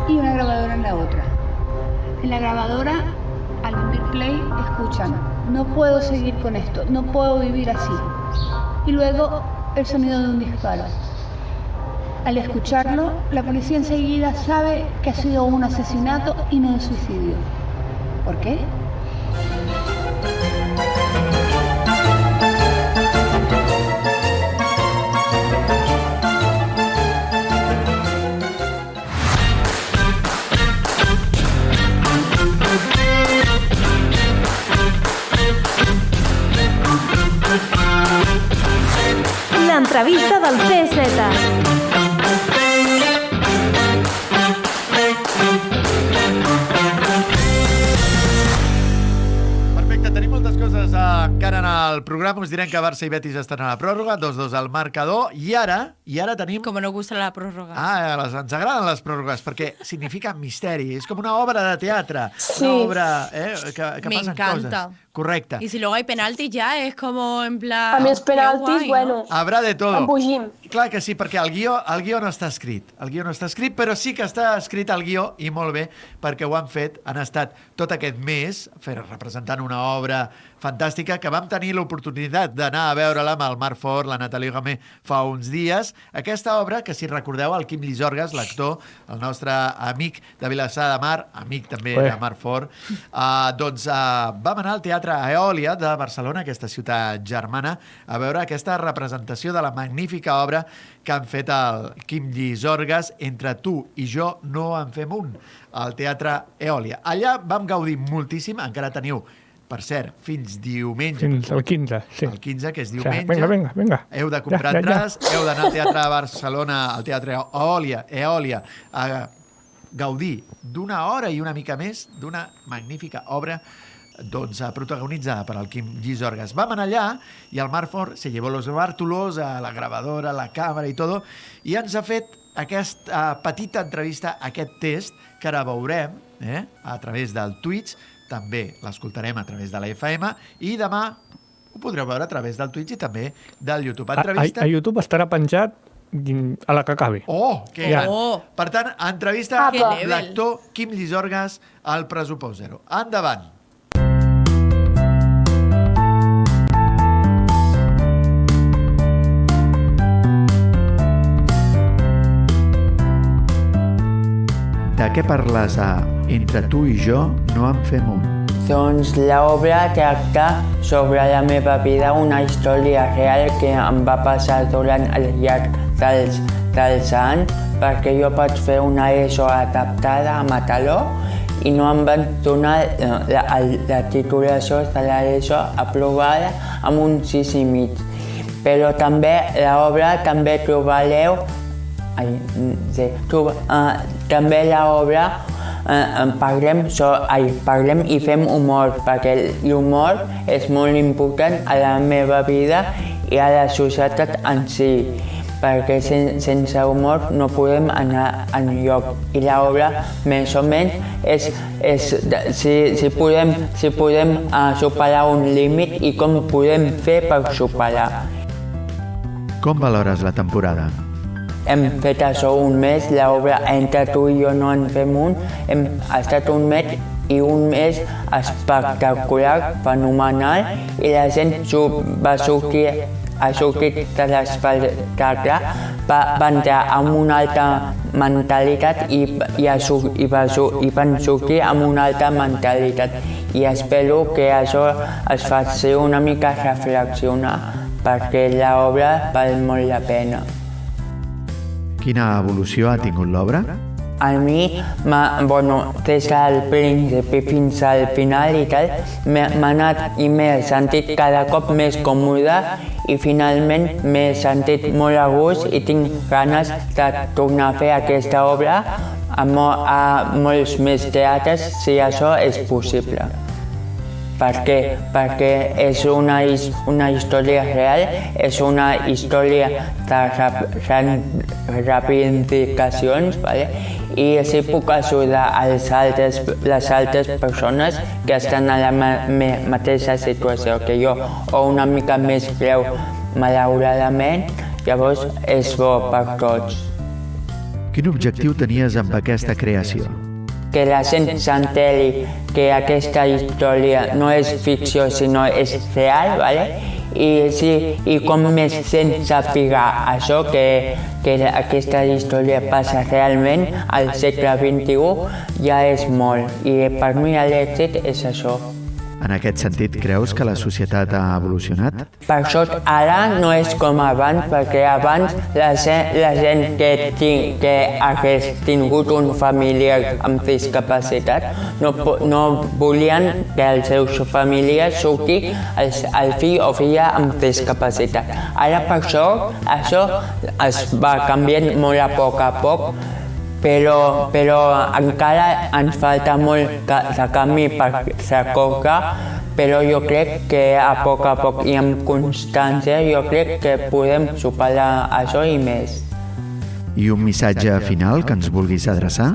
y una grabadora en la otra. En la grabadora, al hundir play, escuchan: no puedo seguir con esto, no puedo vivir así. Y luego el sonido de un disparo. Al escucharlo, la policía enseguida sabe que ha sido un asesinato y no un suicidio. ¿Por qué? L'entrevista del CSeta. Perfecte, tenim moltes coses a encara en el programa us direm que Barça i Betis estan a la pròrroga, 2-2 al marcador, i ara tenim... Com no gusta la pròrroga. Ens agraden les pròrrogues, perquè significa misteri, és com una obra de teatre, Sí. una obra que Me passen encanta. coses. Correcte. Y si luego hay penaltis ya es como en plan... A més, qué penaltis, guai, bueno, Habrá de todo. embogim. Clar que sí, perquè el guió no està escrit. El guió no està escrit, però sí que està escrit el guió, i molt bé, perquè ho han fet. Han estat tot aquest mes representant una obra fantàstica que vam tenir l'oportunitat d'anar a veure-la amb el Marc Fort, la Nathalie Gamé, fa uns dies. Aquesta obra, que si recordeu, el Quim Llisorgues, l'actor, el nostre amic de Vilassar de Mar, amic també de Marc Fort, vam anar al Teatre Eòlia de Barcelona, aquesta ciutat germana, a veure aquesta representació de la magnífica obra que han fet el Quim Llisorgues, Entre tu i jo no en fem un, al Teatre Eòlia. Allà vam gaudir moltíssim, encara teniu, per cert, fins diumenge. Fins el 15, sí. El 15, que és O sea, diumenge. venga. Heu de comprar entrades, heu d'anar al Teatre de Barcelona, al Teatre Eòlia, a gaudir d'una hora i una mica més d'una magnífica obra protagonitzada per el Quim Llisorgues. Vam anar allà i el Marc Fort se llevó los bártulos, a la gravadora, la càmera i tot, i ens ha fet aquesta petita entrevista, aquest test, que ara veurem a través del Twitch, també l'escoltarem a través de la FM, i demà ho podreu veure a través del Twitch i també del YouTube. Entrevista... A YouTube estarà penjat a la que acabi. Que gran. Per tant, entrevista amb l'actor Quim Llisorgues al Pressupost Zero. Endavant. De què parles a Entre tu i jo no en fem un? Doncs l'obra tracta sobre la meva vida, una història real que em va passar durant el llarg dels anys, perquè jo vaig fer una ESO adaptada a Mataró i no em van donar la titulació de l'ESO aprovada amb un 6,5. Però també l'obra també trobareu també l'obra parlem i fem humor, perquè l'humor és molt important a la meva vida i a la societat en si, perquè sense humor no podem anar enlloc. I l'obra, més o menys, és si podem superar un límit i com podem fer per superar. Com valores la temporada? Hem fet això un mes, l'obra Entre tu i jo no en fem un. Ha estat un mes i un mes espectacular, fenomenal, i la gent ha sortit de l'espectacle, va entrar amb una altra mentalitat i van sortir amb una altra mentalitat. I espero que això es faci una mica reflexionar, perquè l'obra val molt la pena. Quina evolució ha tingut l'obra? A mi, des del principi fins al final i tal, m'ha anat i m'he sentit cada cop més còmode i finalment m'he sentit molt a gust i tinc ganes de tornar a fer aquesta obra a molts més teatres si això és possible. Perquè és una història real, és una història de reivindicacions, i si puc ajudar les altres persones que estan a la mateixa situació que jo o una mica més greu, malauradament, llavors és bo per tots. Quin objectiu tenies amb aquesta creació? Que la gent s'enteri que aquesta història no és ficció, sinó és real, i com més gent sàpiga això, que aquesta història passa realment al segle XXI, ja és molt. I per mi l'èxit és això. En aquest sentit, creus que la societat ha evolucionat? Per això ara no és com abans, perquè abans la gent que hagués tingut un familiar amb discapacitat no volien que els seus familiars surti el fill o filla amb discapacitat. Ara per això es va canviant molt a poc, però encara ens falta molt de camí per recórrer però jo crec que a poc i amb constància jo crec que podem superar això i més. I un missatge final que ens vulguis adreçar?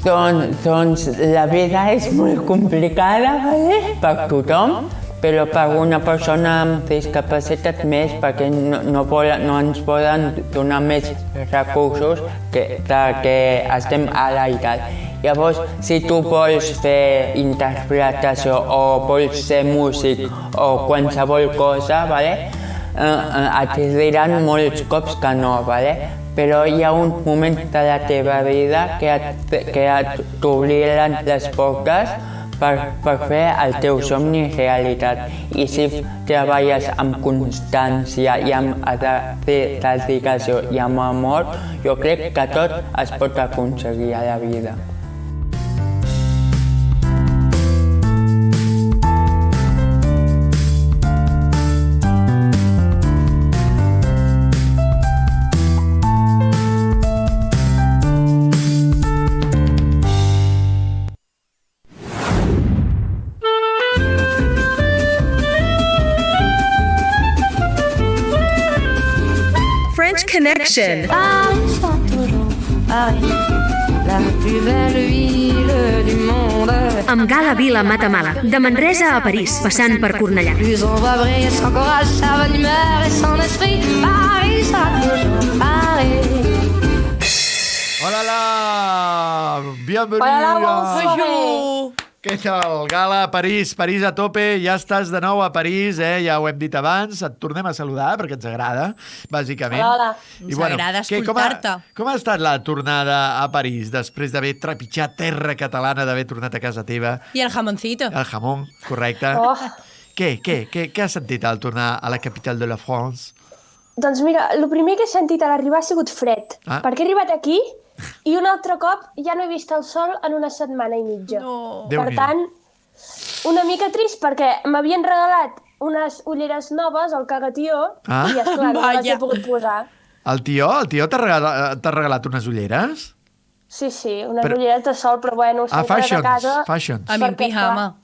Doncs la vida és molt complicada, ¿vale? Per tothom, però per una persona amb discapacitat més, perquè no ens poden donar més recursos que estem a l'edat. Llavors, si tu vols fer interpretació o vols ser músic o qualsevol cosa, ¿vale? Et diran molts cops que no, ¿vale? Però hi ha un moment de la teva vida que t'obriran les portes per fer el teu somni realitat. I si treballes amb constància i amb dedicació i amb amor, jo crec que tot es pot aconseguir a la vida. Connection. Paris sera toujours Paris, la plus belle ville du monde. Amb Gala Vila Matamala, de Manresa a París, passant per Cornellà. Plus on va briller sans courage, sa bonne humeur et son esprit. Paris sera toujours Paris. Hola, bienvenida. Hola, bonjour. Què tal, Gala? París a tope, ja estàs de nou a París, ja ho hem dit abans, et tornem a saludar perquè ens agrada, bàsicament. Hola. Ens agrada escoltar-te. Com ha estat la tornada a París després d'haver trepitjat terra catalana, d'haver tornat a casa teva? I el jamoncito. El jamón, correcte. Oh. Què has sentit al tornar a la capital de la France? Doncs mira, el primer que he sentit a l'arribar ha sigut fred, perquè he arribat aquí i un altre cop ja no he vist el sol en una setmana i mitja. No. Per tant, una mica trist perquè m'havien regalat unes ulleres noves al cagatió i, esclar, no les he pogut posar. El tio t'ha regalat unes ulleres? Sí, unes ulleres de sol, però bueno, sempre de casa... Fashions. A mi en pijama.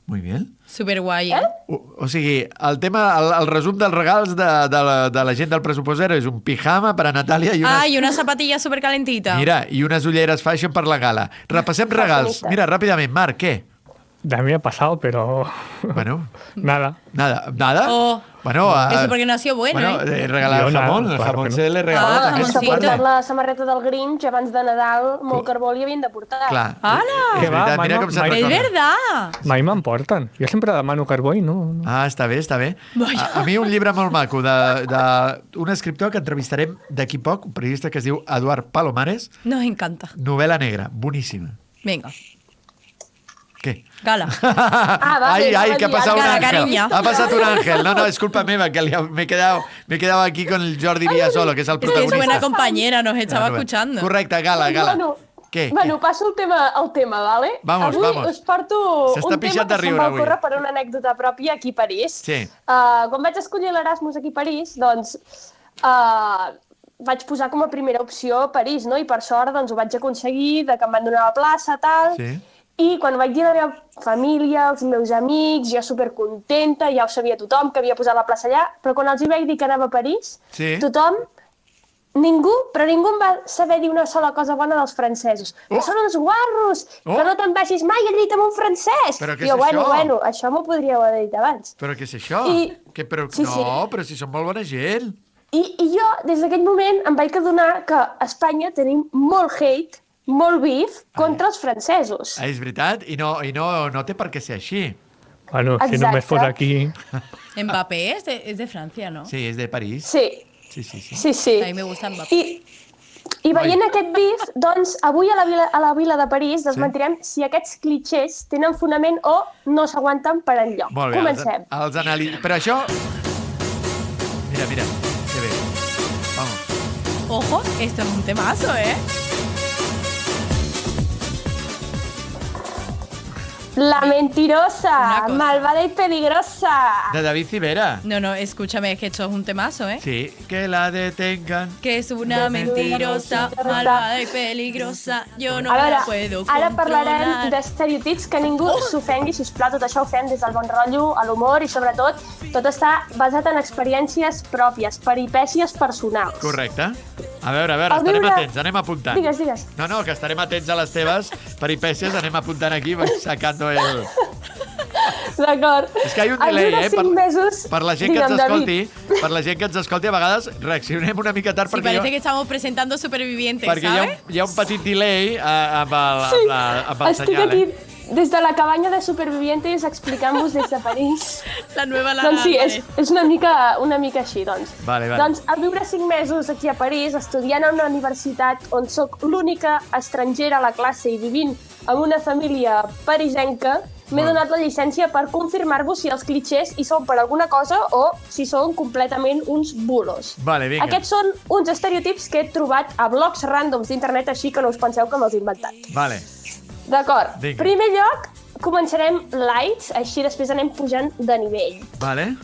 Muy bien. Superguai, O sigui, el resum dels regals de la gent del pressupost zero és un pijama per a Natàlia i una zapatilla supercalentita. Mira, i unes ulleres fashion per la Gala. Repassem regals. Mira, ràpidament, Marc, què? Ya me ha pasado, pero... Bueno. Nada. ¿Nada? Oh. Bueno, eso porque no ha sido bueno, bueno, regalar jamón. El jamón se le regaló. S'ha portat la samarreta del Grinch abans de Nadal, molt carbó li havien de portar. Clar. ¡Hala! És veritat, mira com se'n recorda. És verdad. Mai m'emporten. Jo sempre demano carbó i no. Està bé. A mi un llibre molt maco d'un escriptor que entrevistarem d'aquí poc, un periodista que es diu Eduard Palomares. Nos encanta. Novel·la negra, boníssima. Venga. ¿Qué? Gala. Ay, que ha pasado un ángel. Cariño. Ha pasado un ángel. No, es culpa mía, que me he quedado aquí con el Jordi Villasolo, que es el protagonista. Es buena compañera, nos estaba escuchando. Correcte, Gala. Què? Bueno, passo el tema, ¿vale? Vamos. Avui us porto un tema que se'm va ocórrer per una anècdota pròpia aquí a París. Sí. Quan vaig escollir l'Erasmus aquí a París, doncs vaig posar com a primera opció París, no? I per sort doncs, ho vaig aconseguir, que em van donar la plaça, tal... Sí. I quan vaig dir a la meva família, als meus amics, jo supercontenta, ja ho sabia tothom, que havia posat la plaça allà, però quan els hi vaig dir que anava a París, tothom, ningú em va saber dir una sola cosa bona dels francesos. Que són uns guarros, que no te'n vagis mai a llit amb un francès. Però què és això? això? Això m'ho podríeu haver dit abans. Però què és això? Però si són molt bona gent. I jo, des d'aquell moment, em vaig adonar que a Espanya tenim molt hate, molt bif contra els francesos. És veritat, i no té per què ser així. Bueno, si només fos aquí... Mbappé es de Francia, ¿no? Sí, és de París. Sí. A mi me gusta Mbappé. I veient aquest bif, doncs, avui a la vila de París desmentirem si aquests clichés tenen fonament o no s'aguanten per enlloc. Molt bé, comencem. Però això... Mira, que bé. Vamos. Ojo, esto es un temazo, La mentirosa, malvada y peligrosa. De David Civera. No, escúchame, es que esto es un temazo, ¿eh? Sí, que la detengan. Que es una mentirosa, malvada i peligrosa. Jo no la puedo controlar. Ara parlarem d'estereotips, que ningú s'ofengui, sisplau, tot això ho fem des del bon rotllo, a l'humor i sobretot tot està basat en experiències pròpies, peripècies personals. Correcte. A veure, estarem atents, anem apuntant. Digues. No, que estarem atents a les teves peripècies, anem apuntant aquí, sacando el... D'acord. És que hi ha un delay, per la gent que ens escolti, a vegades reaccionem una mica tard. Sí, parece que estamos presentando Supervivientes, perquè ¿sabes? Hi ha un petit delay amb el estic senyal. aquí des de la cabanya de Supervivientes explicant-vos des de París. La nueva Lara. Doncs sí, és una mica així, doncs. Vale. Doncs al viure 5 mesos aquí a París, estudiant a una universitat on sóc l'única estrangera a la classe i vivint amb una família parisenca, m'he donat la llicència per confirmar-vos si els clixés hi són per alguna cosa o si són completament uns bulos. Vale, vinga. Aquests són uns estereotips que he trobat a blogs ràndoms d'internet, així que no us penseu que me'ls he inventat. Vale. D'acord. Vinga. Primer lloc, començarem lights, així després anem pujant de nivell. Vale.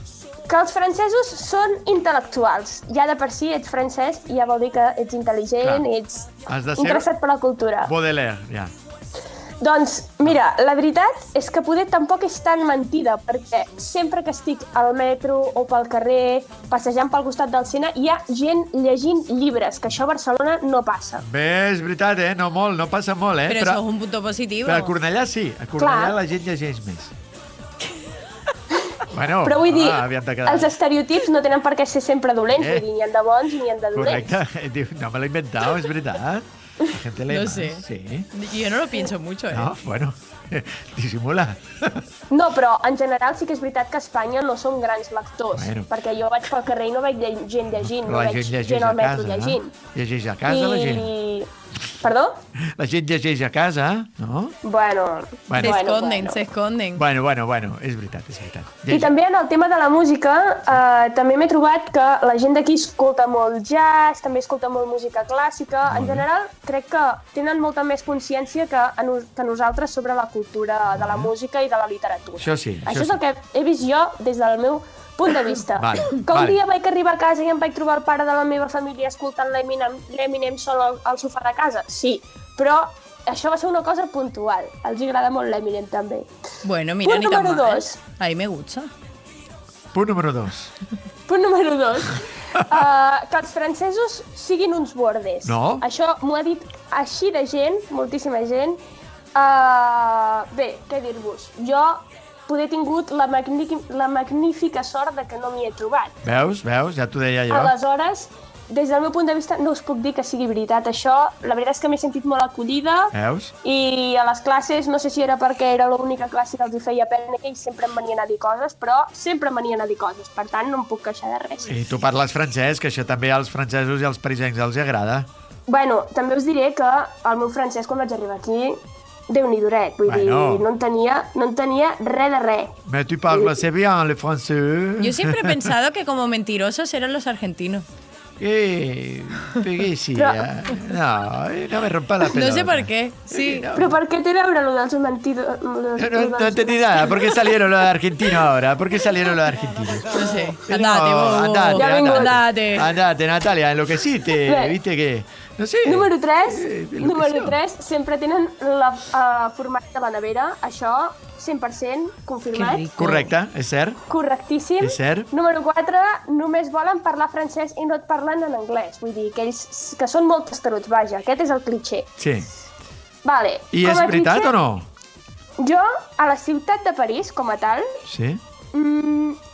Que els francesos són intel·lectuals. Ja de per si ets francès i ja vol dir que ets intel·ligent, ets interessat per la cultura. Baudelaire, ja. Doncs, mira, la veritat és que poder tampoc és tan mentida, perquè sempre que estic al metro o pel carrer, passejant pel costat del Sena, hi ha gent llegint llibres, que això a Barcelona no passa. Bé, és veritat, no molt, no passa molt, Però això és un punt positiu. Però a Cornellà sí, a Cornellà la gent llegeix més. Bueno, però vull dir, els estereotips no tenen per què ser sempre dolents, vull dir, ni han de bons ni han de dolents. Correcte, no me l'he inventat, és veritat. La gente lee no sé. Sí. Yo no lo pienso mucho, No, bueno, disimula. No, però en general sí que és veritat que a Espanya no som grans lectors, perquè jo vaig pel carrer i no veig gent llegint, no veig gent al metro llegint. Llegeix a casa la gent. Perdó? La gent llegeix a casa, no? Bueno. Se esconden. Bueno, és veritat. I també en el tema de la música, també m'he trobat que la gent d'aquí escolta molt jazz, també escolta molt música clàssica. En general, crec que tenen molta més consciència que nosaltres sobre la cultura de la música i de la literatura. Això sí. Això és el que he vist jo des del meu punt de vista. Que un dia vaig arribar a casa i em vaig trobar el pare de la meva família escoltant l'Eminem sol al sofà de casa? Sí, però això va ser una cosa puntual. Els agrada molt l'Eminem, també. Bueno, mira, punt número 2. Ahí me gusta. Punt número 2. Punt número 2. Que els francesos siguin uns bordes. No. Això m'ho ha dit així de gent, moltíssima gent. Bé, què dir-vos? Jo poder tingut la magnífica sort de que no m'hi he trobat. Veus? Ja t'ho deia jo. Aleshores, des del meu punt de vista, no us puc dir que sigui veritat això. La veritat és que m'he sentit molt acollida. Veus? I a les classes, no sé si era perquè era l'única classe que els hi feia pena que ells sempre em venien a dir coses, però sempre em venien a dir coses. Per tant, no em puc queixar de res. I tu parles francès, que això també als francesos i als parisencs els agrada. Bueno, també us diré que el meu francès, quan vaig arribar aquí, Déu-n'hi-do, vull dir, no en tenia res de res. Mais tu parles assez bien le français. Yo siempre he pensado que como mentirosos eran los argentinos. Peguíssia. No me rompa la pelota. No sé por qué, sí. No. ¿Pero por qué te hablan lo de los mentiros? No entendí nada. ¿Por qué salieron los argentinos ahora? ¿Por qué salieron los argentinos? No sé. Andate. Andate, Natalia, enloqueciste. ¿Viste que...? No sé. Número 3, sempre tenen format de la nevera. Això, 100% confirmat. Correcte, és cert. Correctíssim. És cert. Número 4, només volen parlar francès i no et parlen en anglès. Vull dir, que ells que són molt testaruts, vaja. Aquest és el cliché. Sí. Vale. I és veritat o no? Jo, a la ciutat de París, com a tal, sí.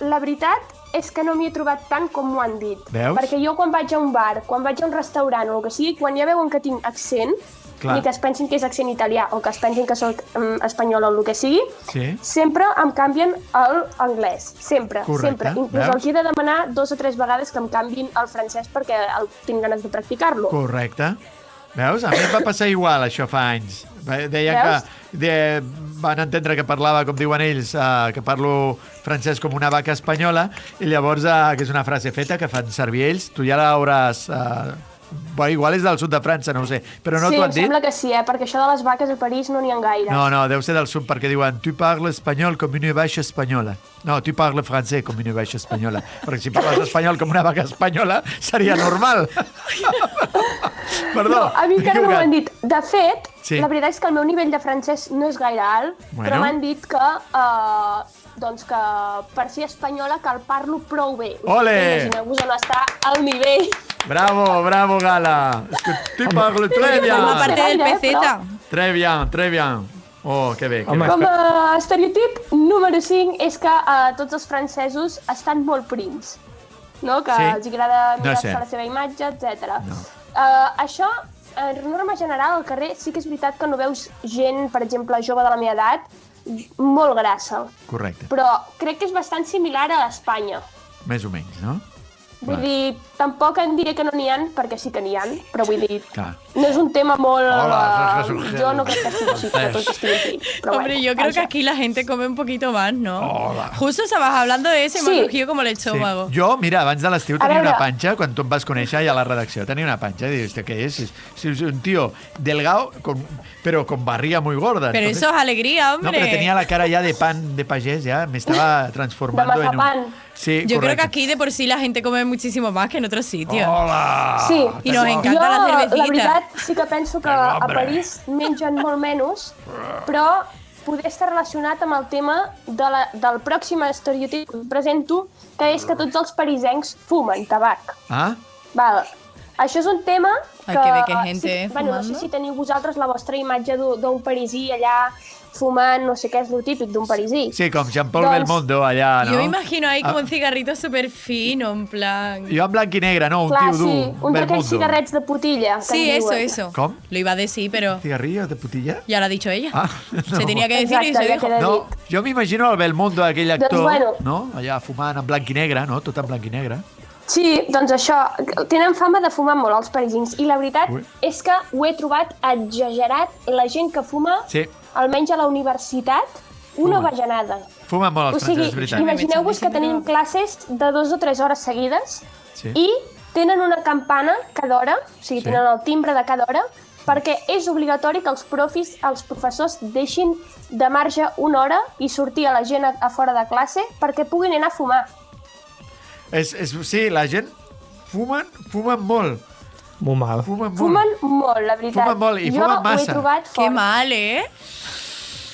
La veritat és que no m'hi he trobat tant com m'ho han dit. Veus? Perquè jo quan vaig a un bar, quan vaig a un restaurant o el que sigui, quan ja veuen que tinc accent, ni que es pensin que és accent italià o que es pensin que soc espanyol o el que sigui, sempre em canvien l'anglès. Sempre. Inclús els he de demanar 2 o 3 vegades que em canviïn el francès perquè tinc ganes de practicar-lo. Correcte. Veus? A mi em va passar igual, això fa anys. Deien que van entendre que parlava, com diuen ells, que parlo francès com una vaca espanyola, i llavors, que és una frase feta que fan servir ells, tu ja l'hauràs Bueno, igual és del sud de França, no ho sé. Però no sí, t'ho han em dit? sembla que sí, perquè això de les vaques a París no n'hi ha gaire. No, deu ser del sud, perquè diuen tu parles espanyol com una vaca espanyola. No, tu parles francès com una vaca espanyola. Perquè si parles espanyol com una vaca espanyola seria normal. Perdó. No, a mi encara no m'ho han dit. De fet, Sí. la veritat és que el meu nivell de francès no és gaire alt, però m'han dit que, que per ser espanyola cal parlo prou bé. Ole! Imagineu-vos on està el nivell. Bravo, Gala. Es que tu parles très bien. Forma parte del PZ. Très bien. Oh, que bé. Com a estereotip número 5 és que tots els francesos estan molt prims, no? Que els agrada mirar-se la seva imatge, etc. Això, en norma general, al carrer sí que és veritat que no veus gent, per exemple, jove de la meva edat, molt grassa. Correcte. Però crec que és bastant similar a Espanya. Més o menys, no? Vull dir, tampoc en diré que no n'hi ha, perquè sí que n'hi ha, però vull dir, Clar. no és un tema molt... Hola, yo no creo que sigui així, que tots estiguin prims. Hombre, yo creo que aquí la gente come un poquito más, ¿no? Hola. Justo estabas hablando de eso y me ha cogido como el estómago. Sí. Jo, mira, abans de l'estiu A tenia veure. una panxa, quan tu em vas conèixer ja a la redacció, tenia una panxa, i dius, què és? És un tío delgado, pero con barriga muy gorda. Pero Entonces, eso es alegría, no, hombre. pero tenía la cara ya de pan de pagés, ya me estaba transformando en un... Sí, Yo creo que correcto. aquí de por sí la gente come muchísimo más que en otros sitios. Hola! Sí, Y nos encanta la cervecita. La veritat, sí que penso que a París mengen molt menys, però poder estar relacionat amb el tema del pròxim estereotip que us presento, que és que tots els parisencs fumen tabac. Ah? Val. Això és un tema que... Hay que ver qué gente bueno, no sé si teniu vosaltres la vostra imatge d'un parisí allà fumant, no sé què és lo típic d'un parisí. Sí, com Jean-Paul Doncs- Belmondo allà, no? Yo me imagino ahí como Ah. un cigarrito súper fino, en plan... Jo en blanc i negre, no? Un Clar, tio sí, dur, un d'aquells Belmondo. cigarrets de putilla. que Sí, en eso, diuen. eso. ¿Cómo? Lo iba a decir, pero Cigarrillo de putilla? ya lo ha dicho ella. Ah, no. Se tenía que decir y Exacte, se ja dijo. queda No, jo m'imagino el Belmondo, aquell actor, Doncs, bueno. no? Allà fumant en blanc i negre, no? Tot en blanc i negre. Sí, doncs això, tenen fama de fumar molt els parisins i la veritat Ui. és que ho he trobat exagerat la gent que fuma, Sí, almenys a la universitat, una bajanada. fumen molt O els sigui, francesos, és veritat. imagineu-vos que tenim classes de 2 o 3 hores seguides Sí. i tenen una campana cada hora, o sigui, Sí. tenen el timbre de cada hora, perquè és obligatori que els professors deixin de marge una hora i sortir a la gent a fora de classe perquè puguin anar a fumar. Sí, la gent fumen molt. Muy mal. Fumen molt. Fumen molt, la veritat. Fumen molt i jo fumen ho he massa. trobat fort. Qué mal, ¿eh?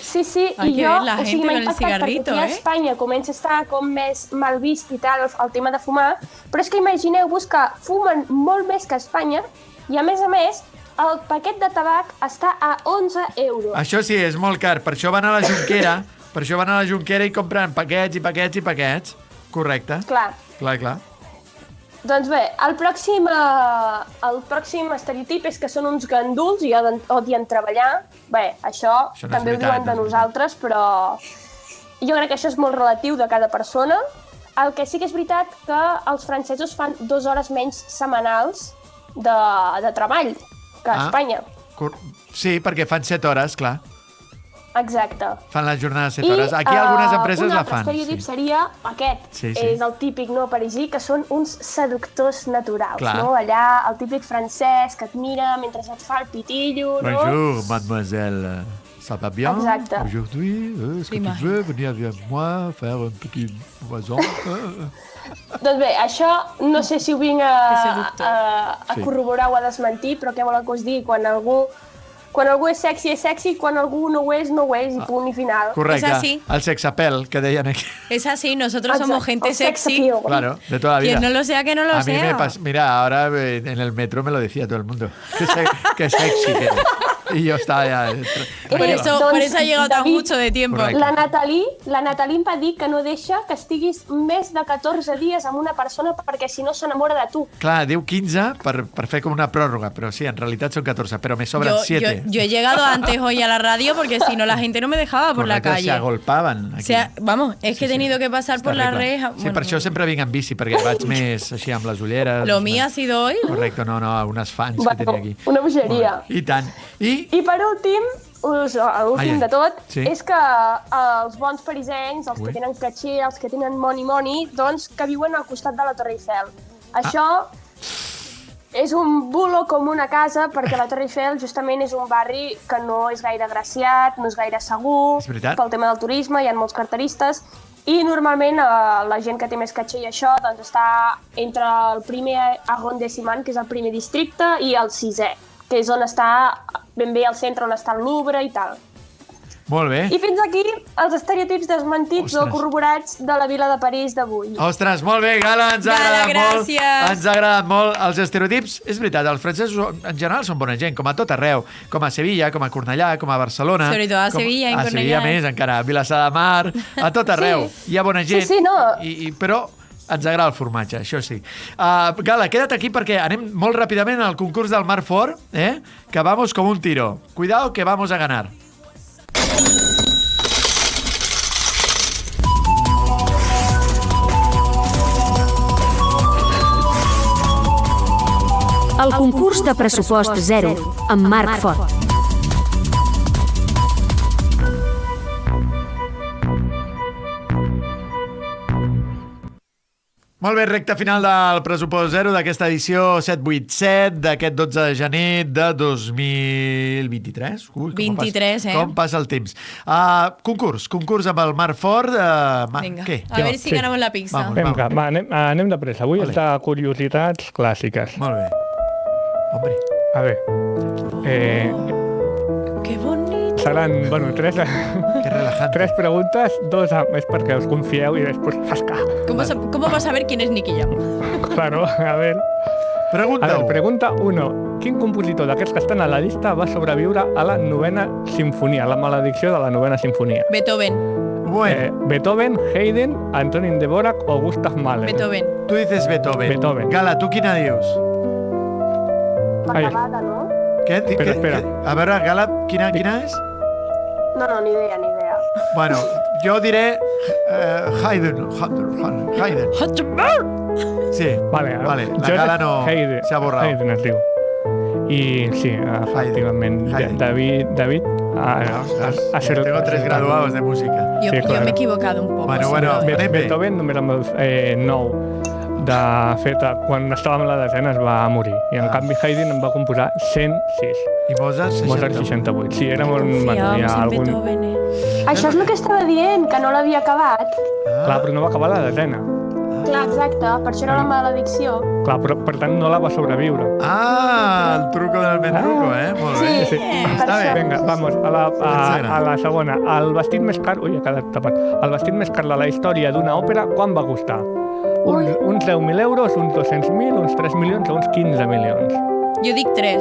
Sí, sí, Hay i que jo, ver la o gente sigui, m'ha con el impactat cigarrito, perquè aquí a ¿eh? Espanya comença a estar com més mal vist i tal el tema de fumar, però és que imagineu-vos que fumen molt més que a Espanya i a més, el paquet de tabac està a 11 euros. Això sí, és molt car. Per això van a la Junquera, i compren paquets i paquets i paquets. Correcte. Clar. Clar. Doncs bé, el pròxim estereotip és que són uns ganduls i odien treballar. Bé, això Això no és també ho veritat, diuen de no és nosaltres, però jo crec que això és molt relatiu de cada persona. El que sí que és veritat que els francesos fan 2 hores menys setmanals de treball que a Espanya. Sí, perquè fan 7 hores, clar. Exacte. Fan la jornada de 7 hores. Aquí algunes empreses la fan. Un altre estereotip seria aquest. Sí. És el típic no parisí, que són uns seductors naturals. Clar. No? Allà, el típic francès que et mira mentre et fa el pitillo. No? Bonjour, mademoiselle. Ça va bien? Exacte. Aujourd'hui, est-ce que tu veux venir avec moi faire un petit poison? Doncs bé, això no sé si ho vinc a Sí. corroborar o a desmentir, però què volen que us digui? Quan algú és sexy, quan algú no ho és, i punt i final. Correcte. Es así. El sexapel, que deien aquí. Es así, nosotros Exacto, somos gente el sex sexy. appeal. Claro, de toda la vida. Quien no lo sea, que no lo A mí sea. me pasa, mira, ahora en el metro me lo decía todo el mundo. Qué sexy que eres. Y yo estaba ya... Por eso ha llegado tan David, mucho de tiempo. Correcte. La Natalie em va dir que no deixa que estiguis més de 14 dies amb una persona perquè si no s'enamora de tu. Clar, diu 15 per fer com una pròrroga, però sí, en realitat són 14, però me sobran 7. Yo he llegado antes hoy a la radio porque si no la gente no me dejaba por la Correcte, calle. se agolpaven. O sea, vamos, es que he tenido que pasar por la Terrible. reja. Sí, per això sempre vinc en bici, perquè vaig més així amb les ulleres. Lo mío ha sido hoy. Correcte, no, unes fans que Bueno, tenia aquí. una bogeria. Molt bé. I tant. I I per últim, l'últim Ai, de tot, sí. és que els bons parisencs, els Ui. que tenen caché, els que tenen money, doncs que viuen al costat de la Torre Eiffel. Això és un bulo com una casa, perquè la Torre Eiffel justament és un barri que no és gaire agraciat, no és gaire segur, pel tema del turisme, hi ha molts carteristes, i normalment la gent que té més caché i això doncs està entre el primer arrondissement, que és el primer districte, i el 6è, que és on està ben bé al centre, on està el Louvre i tal. Molt bé. I fins aquí els estereotips desmentits o corroborats de la vila de París d'avui. Ostres, molt bé, Gala, ens ha agradat molt. Gràcies. Ens ha agradat molt. Els estereotips, és veritat, els francesos en general són bona gent, com a tot arreu, com a Sevilla, com a Cornellà, com a Barcelona. Sobretot a Sevilla, en Cornellà. A Sevilla més, encara, a Vilassar de Mar, a tot arreu. Hi ha bona gent. Sí, no. Però ens agrada el formatge, això sí. Gala, queda't aquí perquè anem molt ràpidament al concurs del Mar Fort, que vamos com un tiro. Cuidado que vamos a ganar. El concurs de pressupost zero, amb Marc Fort. Molt bé, recta final del pressupost zero d'aquesta edició 787 d'aquest 12 de gener de 2023. Ui, 23, com passa el temps. Concurs amb el Marc Fort. Vinga, què? a veure si ganamos la pizza. Vinga, anem de pressa. Avui és de curiositats clàssiques. Molt bé. Hombre. A veure. Que bonic. Seran, tres... Que relajante. 3 preguntes, 2 és perquè us confieu i després zasca. ¿Cómo vas a ver quién es Nicky Jam? Claro, a ver. Pregunta 1. Quin compositor d'aquests que estan a la llista va sobreviure a la 9a sinfonia, la maledicció de la 9a sinfonia? Beethoven. Beethoven, Haydn, Antonin Dvořák o Gustav Mahler. Beethoven. Tu dices Beethoven. Gala, tu quina dius? L'acabada, no? Què? Espera. A veure, Gala, quina és? No, ni idea. Bueno, jo diré Haydn. Sí, vale. La Gala no s'ha borrat. Haydn es diu. I sí, efectivament, David tengo 3 graduados de música. Yo me he equivocado un poco. Bueno, Beethoven només amb el 9. De fet, quan estava en la desena es va morir. I en canvi Haydn en va composar 106. I Mozart 68. Sí, era molt... Beethoven, Això és el que estava dient, que no l'havia acabat. Clar, però no va acabar la desena. Clar, exacte, per això era la maledicció. Clar, però per tant no la va sobreviure. El truco del Vendruco, Molt bé. Sí. Està bé. Vinga, vamos, a la segona. El vestit més car... Ui, ha quedat tapat. El vestit més car de la història d'una òpera, quan va costar? Uns 10.000 euros, uns 200.000, uns 3 milions o uns 15 milions? Jo dic 3.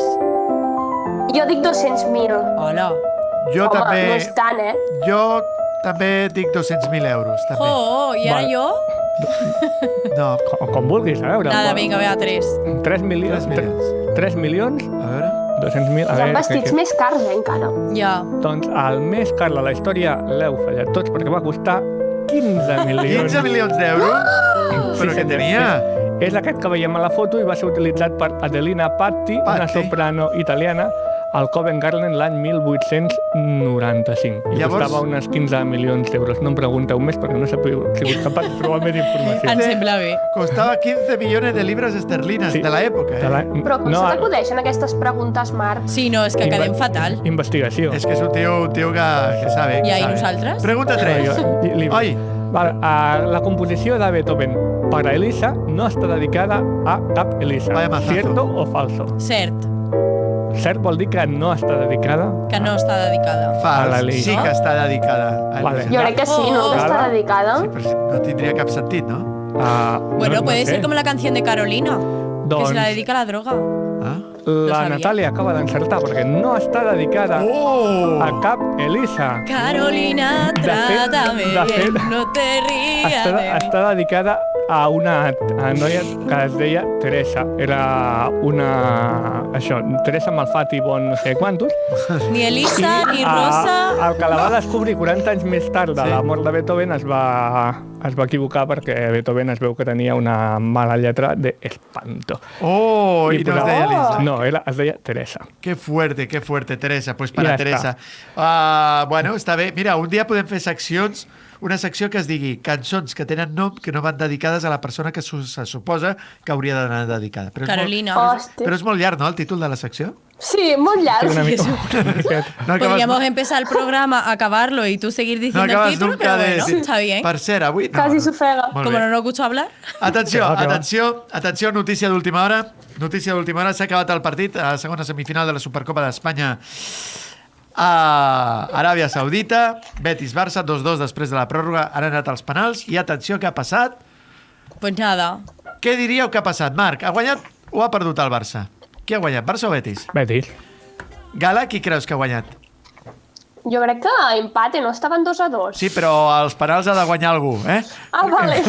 Jo dic 200.000. Hola. Jo també... no és tant, Jo també dic 200.000 euros. També. I ara jo? No. Com vulguis, a veure. Nada, vinga, a veure, 3. 3 milions. 3 milions? A veure. 200.000. Hi ha vestits més cars, encara. Ja. Doncs el més car de la història l'heu fallat tots perquè va costar 15 milions. 15 milions d'euros? Però què tenia? És aquest que veiem a la foto i va ser utilitzat per Adelina Patti, una soprano italiana, al Covent Garden l'any 1895. I costava unes 15 milions d'euros. No em pregunteu més perquè no he sigut capaç de trobar més informació. Em sembla bé. Costava 15 milions de libres esterlines de l'època. Però com se t'acudeixen aquestes preguntes, Marc? Sí, no, és que quedem fatal. Investigació. És que és un tio que sabe. I nosaltres? Pregunta 3. Oi. La composició de Beethoven per a Elisa no està dedicada a cap Elisa. ¿Cierto o falso? Cert. Cert vol dir que no està dedicada? Que no està dedicada. Fals. Sí que està dedicada. Jo crec que sí, no? Que està dedicada. Sí, però no tindria cap sentit, no? Bueno, puede ser como la canción de Carolina, que se la dedica a la droga. La Natàlia acaba d'encertar perquè no està dedicada a cap Elisa. Carolina, trátame bien, no te rías de mí. Està dedicada a una noia que es deia Teresa. Era una... Teresa Malfatti, bon no sé quantos. Ni Elisa, ni Rosa... El que la va descobrir 40 anys més tard de la mort de Beethoven es va equivocar perquè Beethoven es veu que tenia una mala lletra d'espanto. I no es deia Elisa. No, es deia Teresa. Qué fuerte, Teresa. Pues para Teresa. Bueno, està bé. Mira, un dia podem fer seccions una secció que es digui cançons que tenen nom que no van dedicades a la persona que se suposa que hauria d'anar dedicada. Però Carolina. Però és molt llarg, no, el títol de la secció? Sí, molt llarg. Podríamos empezar el programa, acabarlo y tú seguir diciendo el título, pero bueno, está bien. Per cert, avui... Casi s'ofega. Como no nos gusta hablar. Atenció, notícia d'última hora. Notícia d'última hora, s'ha acabat el partit a la segona semifinal de la Supercopa d'Espanya a Aràbia Saudita. Betis-Barça, 2-2 després de la pròrroga. Han anat als penals i atenció, què ha passat? Pues nada. Què diríeu que ha passat? Marc, ha guanyat o ha perdut el Barça? Qui ha guanyat, Barça o Betis? Betis. Gala, qui creus que ha guanyat? Jo crec que empate, no estaven 2-2. Sí, però als penals ha de guanyar algú, eh? Ah, vale.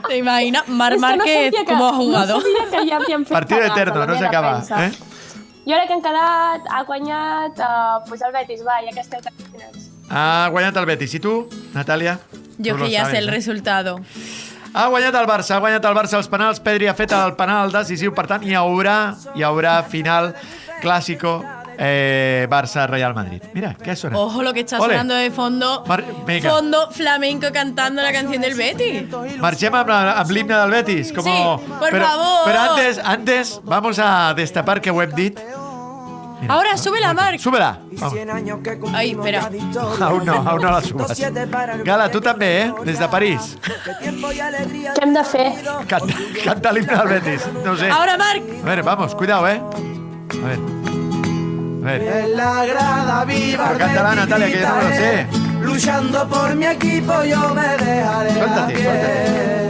¿Te imaginas? Mar Márquez, ¿cómo ha jugado? No sabia que ja havíem fet Partido eterno, no s'acaba. Eh? Jo crec que ha guanyat pues el Betis, va, ja que esteu tan finals. Ha guanyat el Betis. I tu, Natàlia? Yo que ya sé el resultado. Ha guanyat el Barça als penals. Pedri ha fet el penal decisiu, per tant, hi haurà final clàssico Barça-Real Madrid. Mira, què sona? Ojo lo que está sonando de fondo. Fondo flamenco cantando la canción del Betis. Marxem amb l'himne del Betis. Sí, por favor. Pero antes vamos a destapar que ho hem dit. Mira, ahora, súbela, Marc. Súbela. Ay, espera. Aún no la subes. Gala, tu també, Des de París. Què hem de fer? Canta l'himne del Betis. No sé. Ahora, Marc. A ver, vamos, cuidado, A ver. En la grada viva pero cántala, Natalia, que yo no me lo sé. Luchando por mi equipo yo me dejaré a pie.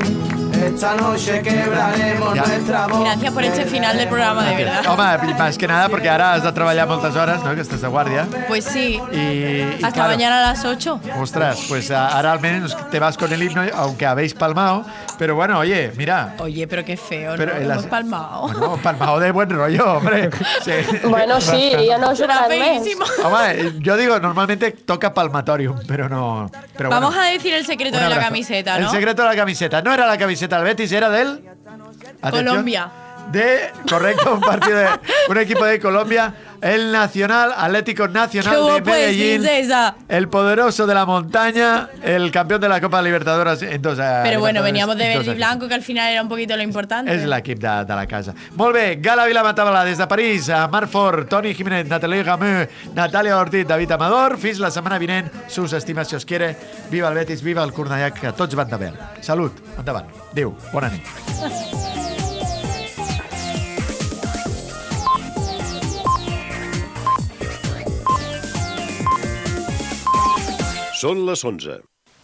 Esta noche quebraremos nuestra voz. Gracias por este final del programa, de verdad. Home, más que nada porque ara has de treballar moltes hores, ¿no? Que estàs de guàrdia. Pues sí. Y hasta claro, mañana a las 8. Ostras, pues ahora al menos te vas con el himno, aunque habéis palmado. Pero bueno, oye, mira. Oye, pero qué feo, pero ¿no? Hemos palmado. Bueno, palmado de buen rollo, hombre. Sí. Bueno, sí, yo no Será feísimo. Home, yo digo, normalmente toca palmatorium, pero no... Pero Vamos bueno, a decir el secreto de la camiseta, ¿no? El secreto de la camiseta. No era la camiseta del Betis, era del... Atención, Colombia. Correcto, un equipo de Colombia, el Nacional, Atlético Nacional de Medellín, el poderoso de la montaña, el campeón de la Copa Libertadores. Pero bueno, veníamos de verde y blanco, que al final era un poquito lo importante. És l'equip de la casa. Molt bé, Gala Vilamatabala des de París, Marc Fort, Toni Jiménez, Nathalie Gameux, Natàlia Ortiz, David Amador. Fins la setmana vinent, sus estimas si os quiere. Viva el Betis, viva el Cornellà, que tots van de bé. Salut, endavant. Adéu, bona nit. Són les 11.